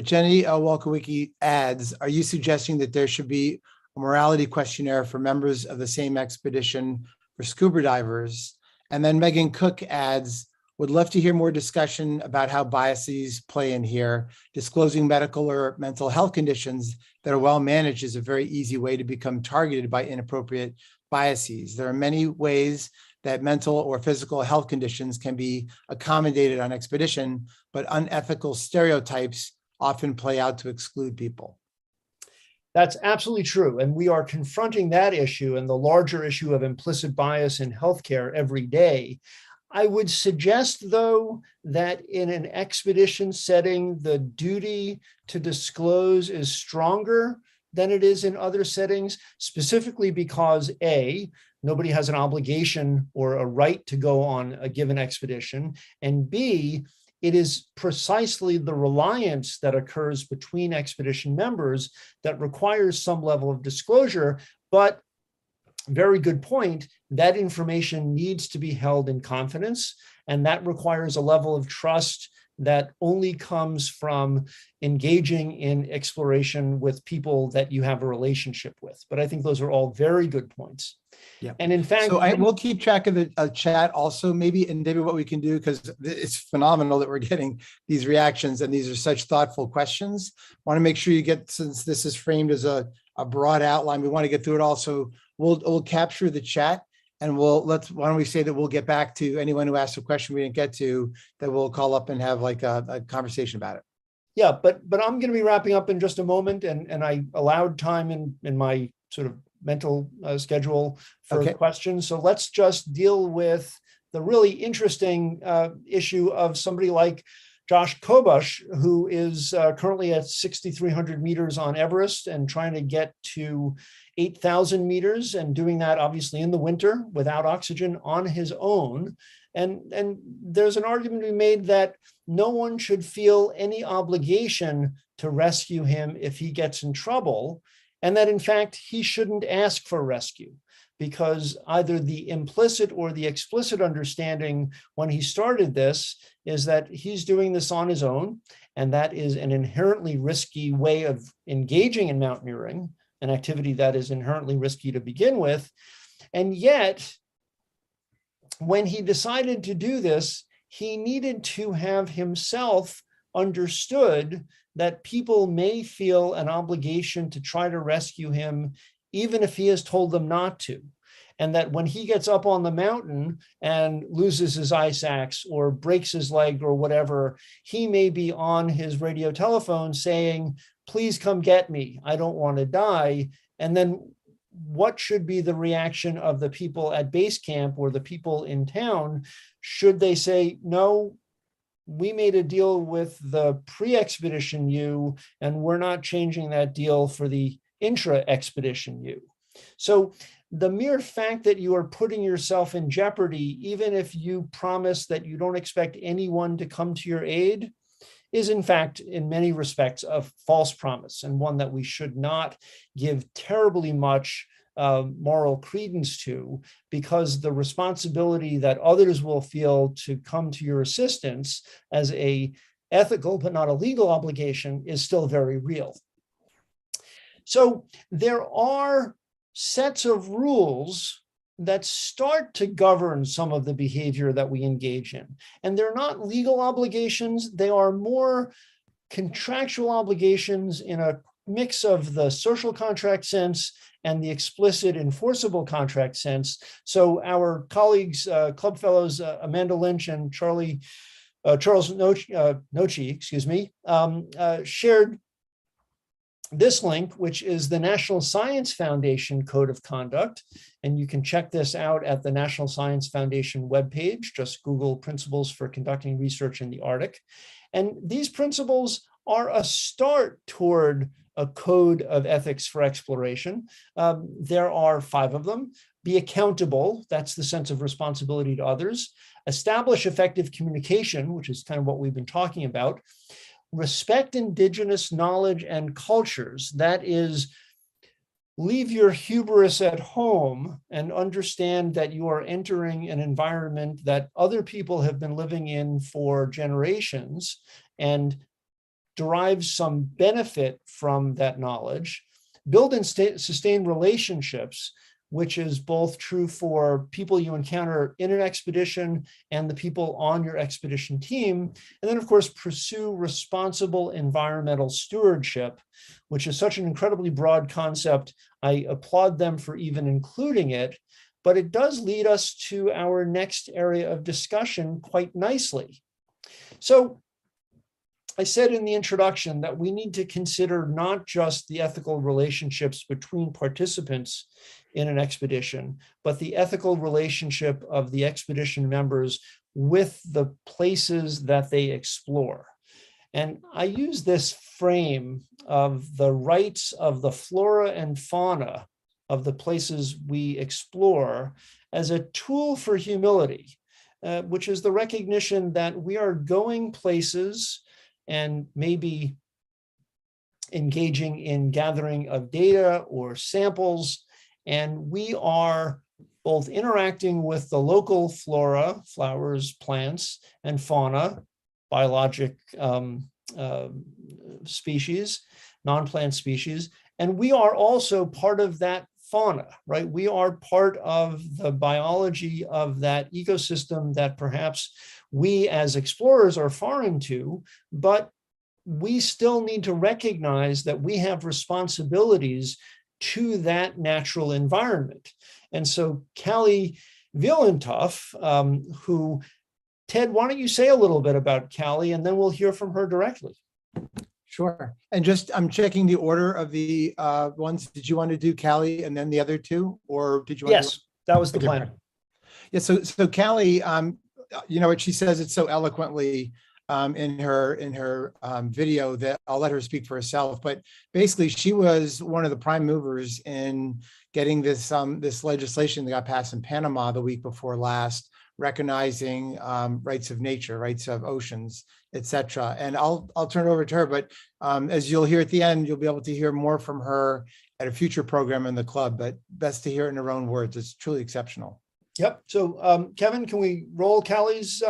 Jenny Walkowicki adds, are you suggesting that there should be a morality questionnaire for members of the same expedition for scuba divers? And then Megan Cook adds, would love to hear more discussion about how biases play in here. Disclosing medical or mental health conditions that are well managed is a very easy way to become targeted by inappropriate biases. There are many ways that mental or physical health conditions can be accommodated on expedition, but unethical stereotypes often play out to exclude people. That's absolutely true. And we are confronting that issue and the larger issue of implicit bias in healthcare every day. I would suggest, though, that in an expedition setting, the duty to disclose is stronger than it is in other settings, specifically because A, nobody has an obligation or a right to go on a given expedition, and B, it is precisely the reliance that occurs between expedition members that requires some level of disclosure, but very good point, that information needs to be held in confidence, and that requires a level of trust that only comes from engaging in exploration with people that you have a relationship with. But I think those are all very good points. Yeah. And in fact, so we'll keep track of the chat also, maybe, and David, what we can do, because it's phenomenal that we're getting these reactions and these are such thoughtful questions. Want to make sure you get, since this is framed as a broad outline, we want to get through it all. So we'll capture the chat, and why don't we say that we'll get back to anyone who asked a question we didn't get to, that we'll call up and have like a conversation about it. Yeah, but I'm going to be wrapping up in just a moment, and I allowed time in my sort of mental schedule for questions. So let's just deal with the really interesting issue of somebody like Jost Kobusch, who is currently at 6,300 meters on Everest and trying to get to 8,000 meters, and doing that obviously in the winter without oxygen on his own. And there's an argument to be made that no one should feel any obligation to rescue him if he gets in trouble, and that in fact he shouldn't ask for rescue, because either the implicit or the explicit understanding when he started this is that he's doing this on his own, and that is an inherently risky way of engaging in mountaineering, an activity that is inherently risky to begin with. And yet, when he decided to do this, he needed to have himself understood that people may feel an obligation to try to rescue him, even if he has told them not to. And that when he gets up on the mountain and loses his ice axe or breaks his leg or whatever, he may be on his radio telephone saying, please come get me, I don't want to die. And then what should be the reaction of the people at base camp or the people in town? Should they say, no, we made a deal with the pre-expedition you, and we're not changing that deal for the intra-expedition you? So the mere fact that you are putting yourself in jeopardy, even if you promise that you don't expect anyone to come to your aid, is in fact, in many respects, a false promise, and one that we should not give terribly much moral credence to, because the responsibility that others will feel to come to your assistance as a ethical but not a legal obligation is still very real. So there are sets of rules that start to govern some of the behavior that we engage in. And they're not legal obligations, they are more contractual obligations in a mix of the social contract sense and the explicit enforceable contract sense. So our colleagues, club fellows, Amanda Lynch and Charlie Charles Nochi, excuse me, shared this link, which is the National Science Foundation Code of Conduct. And you can check this out at the National Science Foundation webpage. Just Google Principles for Conducting Research in the Arctic. And these principles are a start toward a code of ethics for exploration. There are 5 of them. Be accountable, that's the sense of responsibility to others. Establish effective communication, which is kind of what we've been talking about. Respect indigenous knowledge and cultures, that is, leave your hubris at home and understand that you are entering an environment that other people have been living in for generations and derive some benefit from that knowledge. Build and sustain relationships, which is both true for people you encounter in an expedition and the people on your expedition team. And then, of course, pursue responsible environmental stewardship, which is such an incredibly broad concept. I applaud them for even including it, but it does lead us to our next area of discussion quite nicely. So I said in the introduction that we need to consider not just the ethical relationships between participants in an expedition, but the ethical relationship of the expedition members with the places that they explore. And I use this frame of the rights of the flora and fauna of the places we explore as a tool for humility, which is the recognition that we are going places and maybe engaging in gathering of data or samples. And we are both interacting with the local flora, flowers, plants, and fauna, biologic species, non-plant species. And we are also part of that fauna, right? We are part of the biology of that ecosystem that perhaps we as explorers are foreign to, but we still need to recognize that we have responsibilities to that natural environment. And so Callie Violentoff, who, Ted, why don't you say a little bit about Callie and then we'll hear from her directly. Sure. And just, I'm checking the order of the ones. Did you want to do Callie and then the other 2? Or did you want Yes, that was the plan. Yeah, so Callie, you know what she says it so eloquently in her video that I'll let her speak for herself. But basically, she was one of the prime movers in getting this this legislation that got passed in Panama the week before last, recognizing rights of nature, rights of oceans, etc. And I'll turn it over to her. But as you'll hear at the end, you'll be able to hear more from her at a future program in the club. But best to hear it in her own words. It's truly exceptional. Yep. So Kevin, can we roll Callie's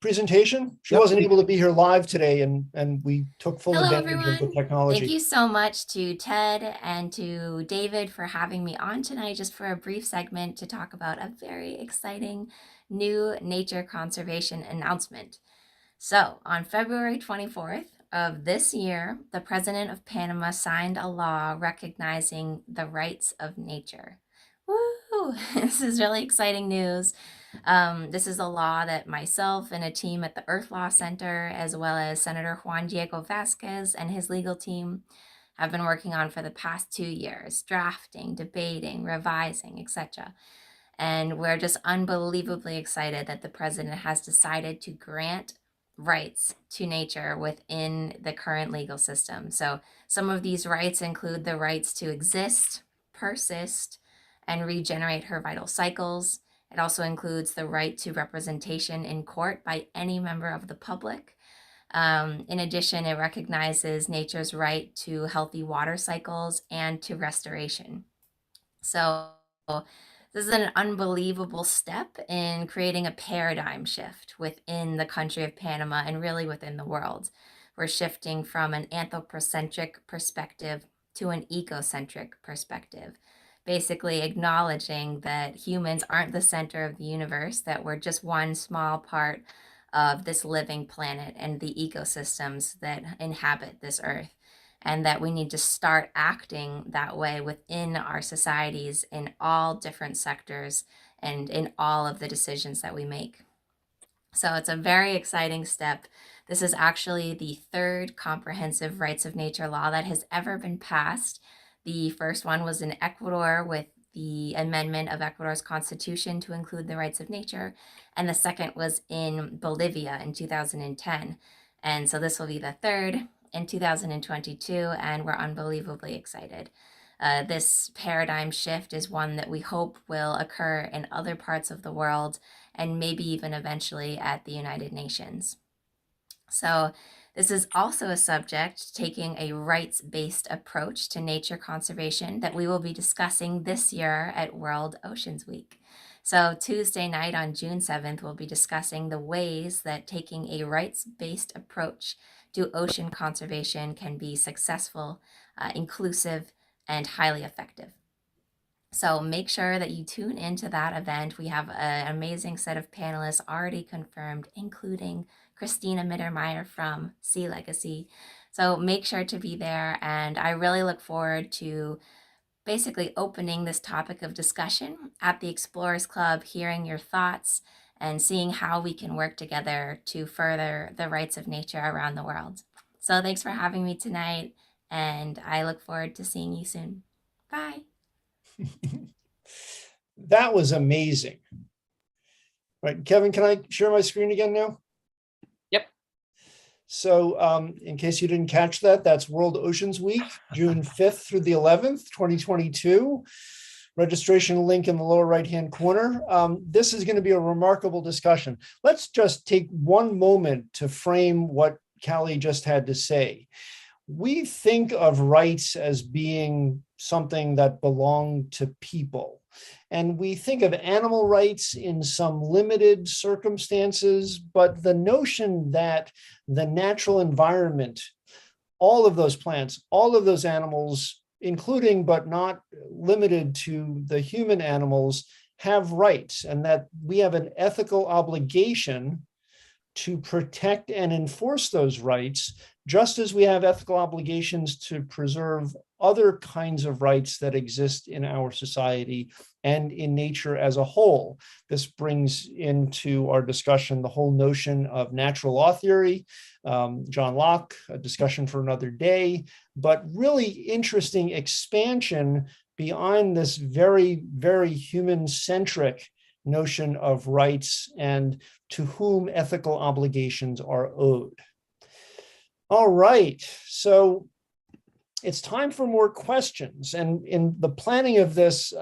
presentation? She wasn't able to be here live today, and we took full advantage of the technology. Thank you so much to Ted and to David for having me on tonight just for a brief segment to talk about a very exciting new nature conservation announcement. So on February 24th of this year, the President of Panama signed a law recognizing the rights of nature. Woo! This is really exciting news. This is a law that myself and a team at the Earth Law Center, as well as Senator Juan Diego Vasquez and his legal team, have been working on for the past 2 years, drafting, debating, revising, etc. And we're just unbelievably excited that the president has decided to grant rights to nature within the current legal system. So some of these rights include the rights to exist, persist, and regenerate her vital cycles. It also includes the right to representation in court by any member of the public. In addition, it recognizes nature's right to healthy water cycles and to restoration. So this is an unbelievable step in creating a paradigm shift within the country of Panama and really within the world. We're shifting from an anthropocentric perspective to an ecocentric perspective, basically acknowledging that humans aren't the center of the universe, that we're just one small part of this living planet and the ecosystems that inhabit this earth, and that we need to start acting that way within our societies in all different sectors and in all of the decisions that we make. So it's a very exciting step. This is actually the third comprehensive rights of nature law that has ever been passed. The first one was in Ecuador with the amendment of Ecuador's constitution to include the rights of nature. And the second was in Bolivia in 2010. And so this will be the third in 2022, and we're unbelievably excited. This paradigm shift is one that we hope will occur in other parts of the world and maybe even eventually at the United Nations. So, this is also a subject taking a rights based approach to nature conservation that we will be discussing this year at World Oceans Week. So, Tuesday night on June 7th, we'll be discussing the ways that taking a rights based approach to ocean conservation can be successful, inclusive, and highly effective. So make sure that you tune into that event. We have an amazing set of panelists already confirmed, including Christina Mittermeier from Sea Legacy. So make sure to be there. And I really look forward to basically opening this topic of discussion at the Explorers Club, hearing your thoughts and seeing how we can work together to further the rights of nature around the world. So thanks for having me tonight, and I look forward to seeing you soon. Bye. That was amazing. Right, Kevin, can I share my screen again now? Yep. So in case you didn't catch that, that's World Oceans Week, June 5th through the 11th, 2022. Registration link in the lower right-hand corner. This is going to be a remarkable discussion. Let's just take one moment to frame what Callie just had to say. We think of rights as being something that belong to people. And we think of animal rights in some limited circumstances, but the notion that the natural environment, all of those plants, all of those animals, including but not limited to the human animals, have rights, and that we have an ethical obligation to protect and enforce those rights, just as we have ethical obligations to preserve other kinds of rights that exist in our society and in nature as a whole. This brings into our discussion the whole notion of natural law theory, John Locke, a discussion for another day, but really interesting expansion beyond this very, very human-centric notion of rights and to whom ethical obligations are owed. All right, so it's time for more questions. And in the planning of this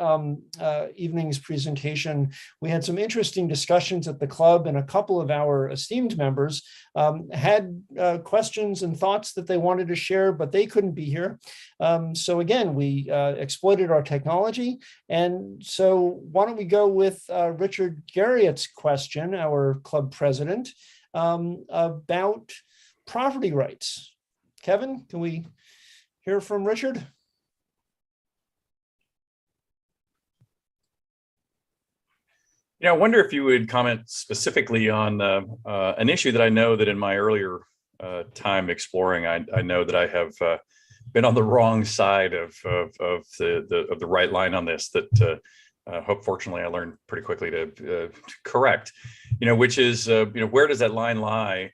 evening's presentation, we had some interesting discussions at the club, and a couple of our esteemed members had questions and thoughts that they wanted to share, but they couldn't be here. So again, we exploited our technology. And so why don't we go with Richard Garriott's question, our club president, about property rights. Kevin, can we hear from Richard? Yeah, I wonder if you would comment specifically on an issue that I know that in my earlier time exploring, I know that I have been on the wrong side of the right line on this. That fortunately I learned pretty quickly to correct. Which is where does that line lie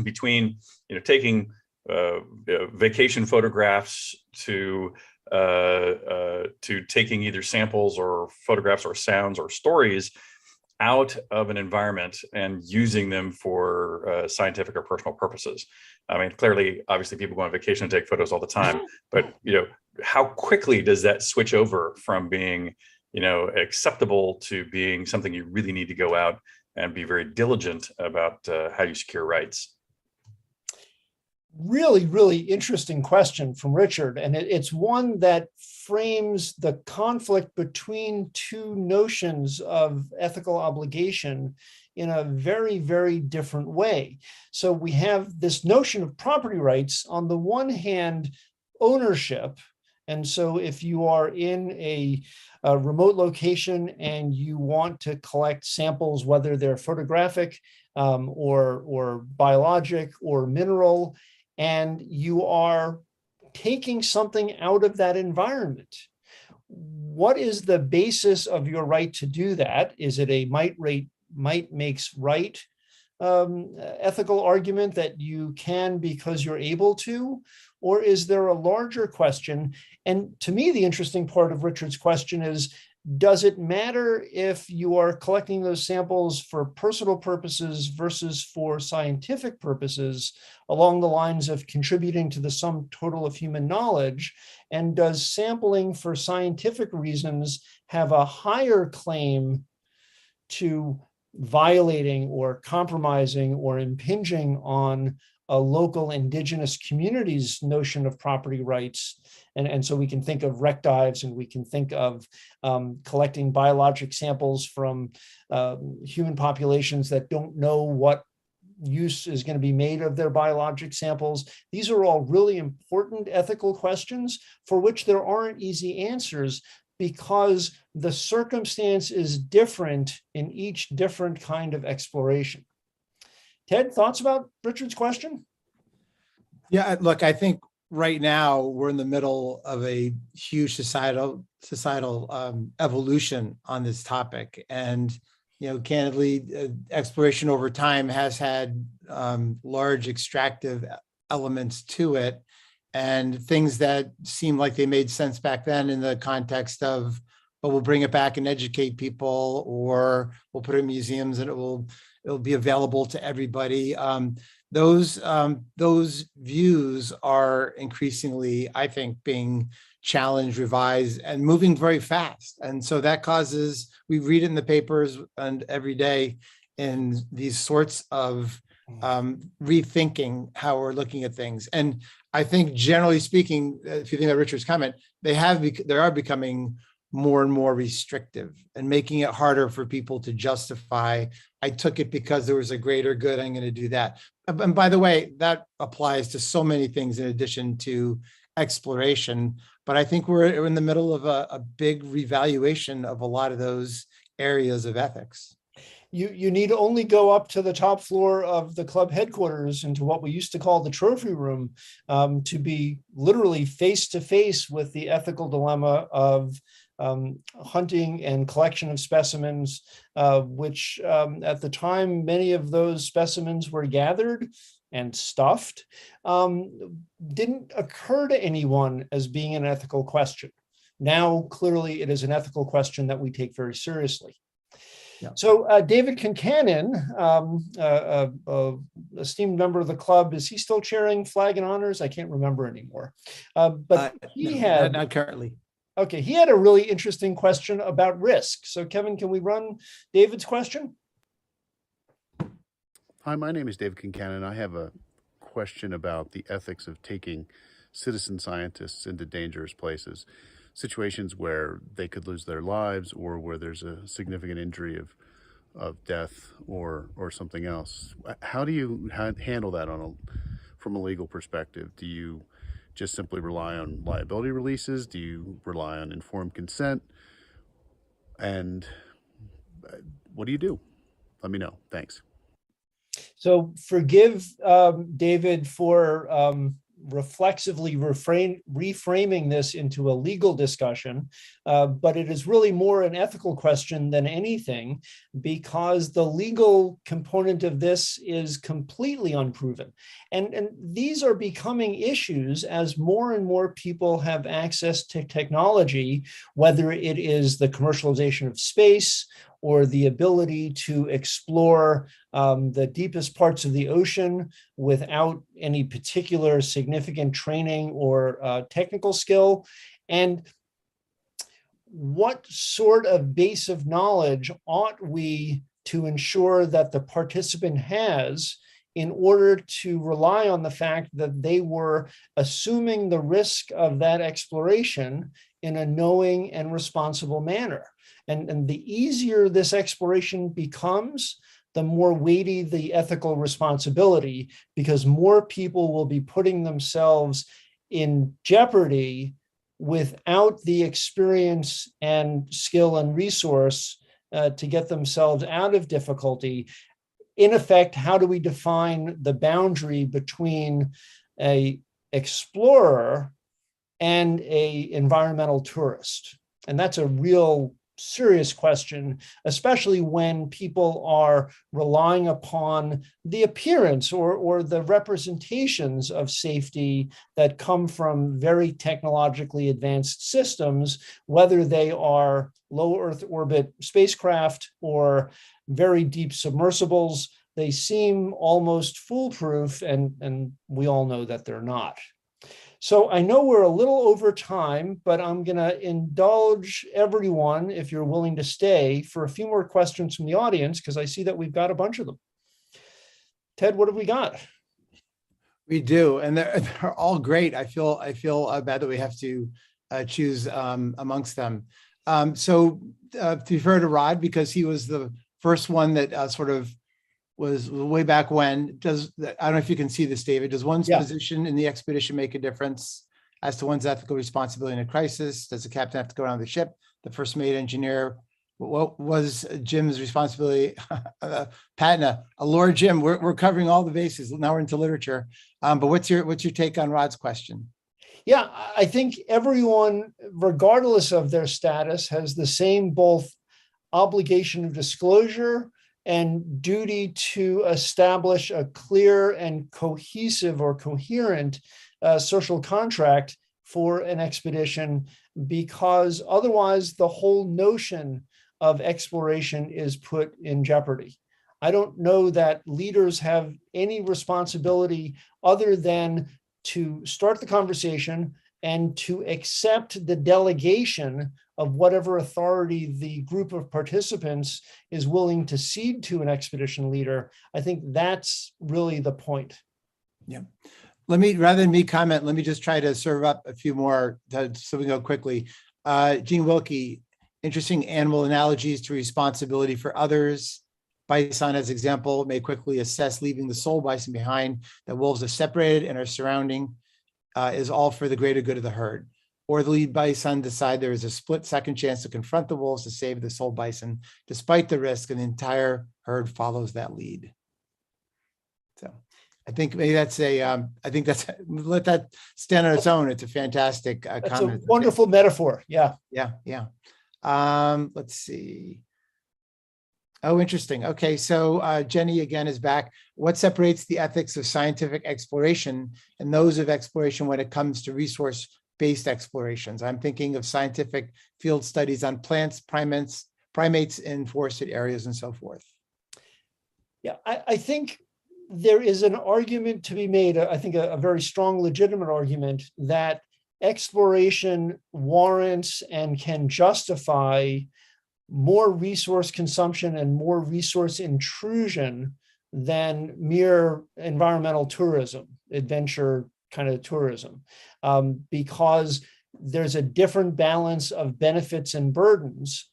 between taking vacation photographs to taking either samples or photographs or sounds or stories out of an environment and using them for scientific or personal purposes. I mean, clearly, obviously people go on vacation and take photos all the time, but how quickly does that switch over from being acceptable to being something you really need to go out and be very diligent about how you secure rights? Really, really interesting question from Richard. And it's one that frames the conflict between two notions of ethical obligation in a very, very different way. So we have this notion of property rights, on the one hand, ownership. And so if you are in a remote location and you want to collect samples, whether they're photographic or biologic or mineral, and you are taking something out of that environment, what is the basis of your right to do that? Is it a might makes right ethical argument that you can because you're able to? Or is there a larger question? And to me, the interesting part of Richard's question is, does it matter if you are collecting those samples for personal purposes versus for scientific purposes along the lines of contributing to the sum total of human knowledge? And does sampling for scientific reasons have a higher claim to violating or compromising or impinging on a local indigenous community's notion of property rights? And so we can think of wreck dives, and we can think of collecting biologic samples from human populations that don't know what use is going to be made of their biologic samples. These are all really important ethical questions for which there aren't easy answers, because the circumstance is different in each different kind of exploration. Ted, thoughts about Richard's question? Yeah, look, I think right now we're in the middle of a huge societal evolution on this topic. And, candidly, exploration over time has had large extractive elements to it, and things that seem like they made sense back then in the context of, but we'll bring it back and educate people, or we'll put it in museums and it'll be available to everybody. Those views are increasingly, I think, being challenged, revised, and moving very fast. And so that causes, we read it in the papers and every day in these sorts of rethinking how we're looking at things. And I think, generally speaking, if you think of Richard's comment, they are becoming more and more restrictive and making it harder for people to justify, I took it because there was a greater good, I'm going to do that. And by the way, that applies to so many things in addition to exploration. But I think we're in the middle of a big revaluation of a lot of those areas of ethics. You need only go up to the top floor of the club headquarters into what we used to call the trophy room to be literally face to face with the ethical dilemma of hunting and collection of specimens, which at the time many of those specimens were gathered and stuffed, didn't occur to anyone as being an ethical question. Now, clearly, it is an ethical question that we take very seriously. Yeah. So David Concannon, esteemed member of the club, is he still chairing Flag and Honors? I can't remember anymore. But he had not currently. Okay, he had a really interesting question about risk. So Kevin, can we run David's question? Hi, my name is David Concannon. I have a question about the ethics of taking citizen scientists into dangerous places, situations where they could lose their lives or where there's a significant injury of death or something else. How do you handle that from a legal perspective? Do you just simply rely on liability releases? Do you rely on informed consent? And what do you do? Let me know. Thanks. So forgive David for reflexively reframing this into a legal discussion, but it is really more an ethical question than anything, because the legal component of this is completely unproven. And these are becoming issues as more and more people have access to technology, whether it is the commercialization of space or the ability to explore the deepest parts of the ocean without any particular significant training or technical skill. And what sort of base of knowledge ought we to ensure that the participant has in order to rely on the fact that they were assuming the risk of that exploration in a knowing and responsible manner? And the easier this exploration becomes, the more weighty the ethical responsibility, because more people will be putting themselves in jeopardy without the experience and skill and resource to get themselves out of difficulty. In effect, how do we define the boundary between an explorer and an environmental tourist? And that's a real serious question, especially when people are relying upon the appearance or the representations of safety that come from very technologically advanced systems, whether they are low Earth orbit spacecraft or very deep submersibles. They seem almost foolproof, and we all know that they're not. So I know we're a little over time, but I'm going to indulge everyone, if you're willing to stay, for a few more questions from the audience, because I see that we've got a bunch of them. Ted, what have we got? We do, and they're all great. I feel bad that we have to choose amongst them. So to refer to Rod, because he was the first one that sort of was way back when. I don't know if you can see this, David. Does one's position in the expedition make a difference as to one's ethical responsibility in a crisis? Does the captain have to go around the ship? The first mate engineer? What was Jim's responsibility? Patna, Lord Jim. We're covering all the bases. Now we're into literature. But what's your take on Rod's question? Yeah, I think everyone, regardless of their status, has the same both obligation of disclosure and duty to establish a clear and cohesive or coherent social contract for an expedition, because otherwise the whole notion of exploration is put in jeopardy. I don't know that leaders have any responsibility other than to start the conversation and to accept the delegation of whatever authority the group of participants is willing to cede to an expedition leader. I think that's really the point. Yeah. Rather than me comment, let me just try to serve up a few more so we can go quickly. Gene Wilkie, interesting animal analogies to responsibility for others. Bison, as example, may quickly assess leaving the sole bison behind, that wolves are separated and are surrounding is all for the greater good of the herd. Or the lead bison decide there is a split second chance to confront the wolves to save the sole bison, despite the risk, and the entire herd follows that lead. So I think maybe let that stand on its own. It's a fantastic That's comment. a wonderful metaphor. Yeah. Yeah. Let's see. Oh, interesting. Okay, so Jenny again is back. What separates the ethics of scientific exploration and those of exploration when it comes to resource-based explorations? I'm thinking of scientific field studies on plants, primates in forested areas and so forth. Yeah, I think there is an argument to be made, I think a very strong, legitimate argument, that exploration warrants and can justify more resource consumption and more resource intrusion than mere environmental tourism, adventure kind of tourism, because there's a different balance of benefits and burdens.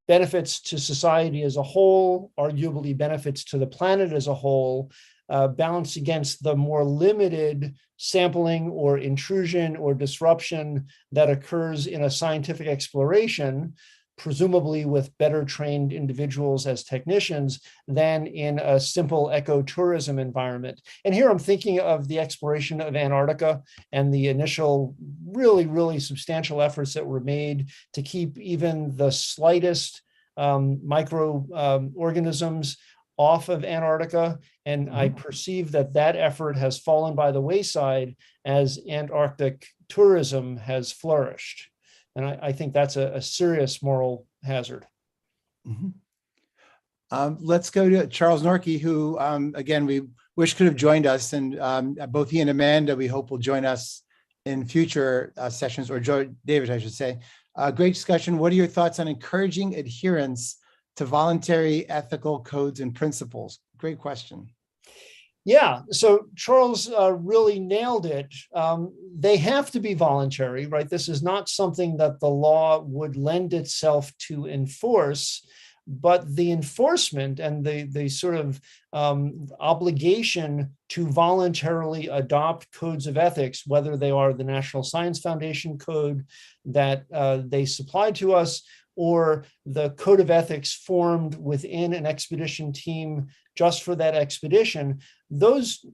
Benefits to society as a whole, arguably benefits to the planet as a whole, balanced against the more limited sampling or intrusion or disruption that occurs in a scientific exploration, presumably with better trained individuals as technicians, than in a simple ecotourism environment. And here I'm thinking of the exploration of Antarctica and the initial really, really substantial efforts that were made to keep even the slightest microorganisms off of Antarctica. And I perceive that effort has fallen by the wayside as Antarctic tourism has flourished. And I think that's a serious moral hazard. Let's go to Charles Norkey, who, again, we wish could have joined us. And both he and Amanda, we hope will join us in future sessions, or David, I should say. Great discussion. What are your thoughts on encouraging adherence to voluntary ethical codes and principles? Great question. Yeah, so Charles really nailed it. They have to be voluntary, right? This is not something that the law would lend itself to enforce, but the enforcement and the sort of obligation to voluntarily adopt codes of ethics, whether they are the National Science Foundation code that they supply to us, or the code of ethics formed within an expedition team just for that expedition, those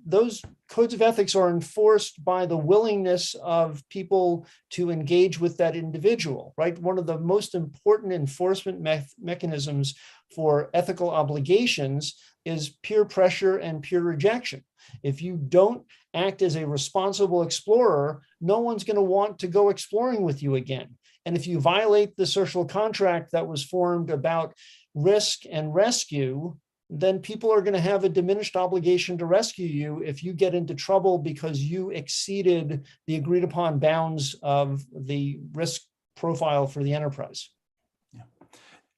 codes of ethics are enforced by the willingness of people to engage with that individual, right? One of the most important enforcement mechanisms for ethical obligations is peer pressure and peer rejection. If you don't act as a responsible explorer, no one's going to want to go exploring with you again. And if you violate the social contract that was formed about risk and rescue, then people are going to have a diminished obligation to rescue you if you get into trouble because you exceeded the agreed upon bounds of the risk profile for the enterprise. Yeah.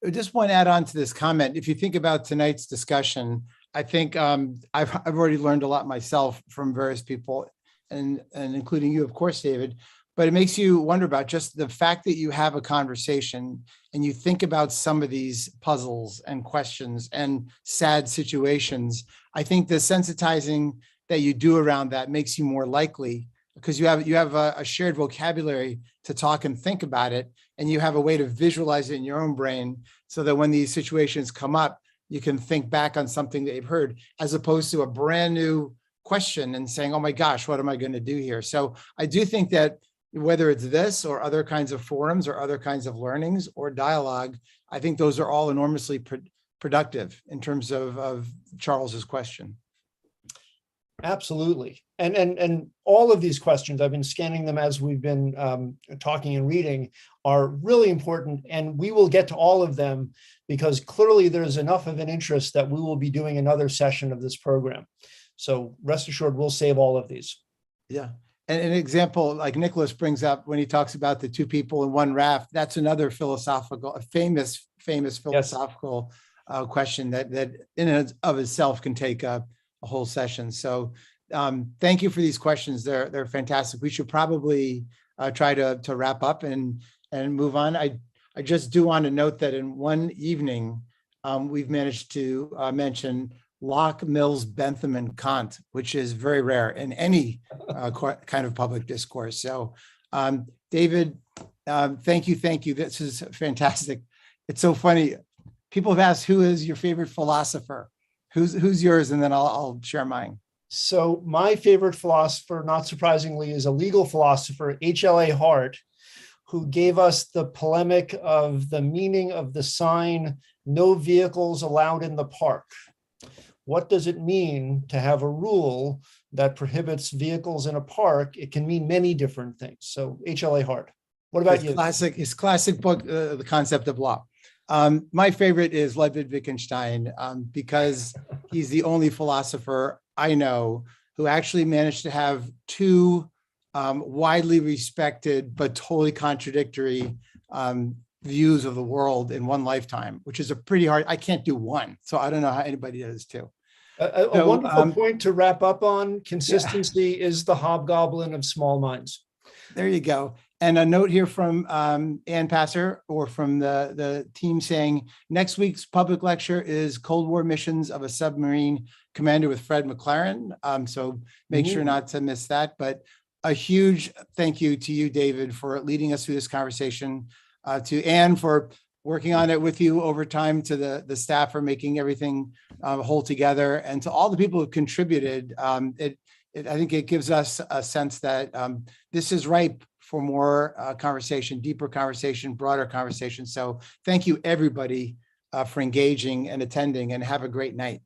I just want to add on to this comment. If you think about tonight's discussion, I think I've already learned a lot myself from various people, and including you, of course, David. But it makes you wonder about just the fact that you have a conversation and you think about some of these puzzles and questions and sad situations. I think the sensitizing that you do around that makes you more likely, because you have a shared vocabulary to talk and think about it, and you have a way to visualize it in your own brain so that when these situations come up, you can think back on something that you've heard, as opposed to a brand new question and saying, oh my gosh, what am I going to do here? So I do think that whether it's this or other kinds of forums or other kinds of learnings or dialogue, I think those are all enormously productive in terms of Charles's question. Absolutely. And all of these questions, I've been scanning them as we've been talking and reading, are really important. And we will get to all of them because clearly there's enough of an interest that we will be doing another session of this program. So rest assured, we'll save all of these. Yeah. And an example like Nicholas brings up when he talks about the two people in one raft, that's another philosophical, a famous philosophical question that in and of itself can take a whole session. So thank you for these questions. They're fantastic. We should probably try to wrap up and move on. I just do want to note that in one evening, we've managed to mention Locke, Mills, Bentham, and Kant, which is very rare in any kind of public discourse. So David, thank you. This is fantastic. It's so funny. People have asked, who is your favorite philosopher? Who's yours? And then I'll share mine. So my favorite philosopher, not surprisingly, is a legal philosopher, H.L.A. Hart, who gave us the polemic of the meaning of the sign, no vehicles allowed in the park. What does it mean to have a rule that prohibits vehicles in a park? It can mean many different things. So H.L.A. Hart. What about you? His classic book, The Concept of Law. My favorite is Ludwig Wittgenstein because he's the only philosopher I know who actually managed to have two widely respected but totally contradictory views of the world in one lifetime, which is a pretty hard. I can't do one, so I don't know how anybody does two. A wonderful point to wrap up on. Consistency is the hobgoblin of small minds. There you go. And a note here from Ann Passer or from the team saying, next week's public lecture is Cold War Missions of a Submarine Commander with Fred McLaren. So make sure not to miss that. But a huge thank you to you, David, for leading us through this conversation, to Ann for working on it with you over time, to the staff for making everything hold together, and to all the people who contributed. I think it gives us a sense that this is ripe for more conversation, deeper conversation, broader conversation. So thank you, everybody, for engaging and attending, and have a great night.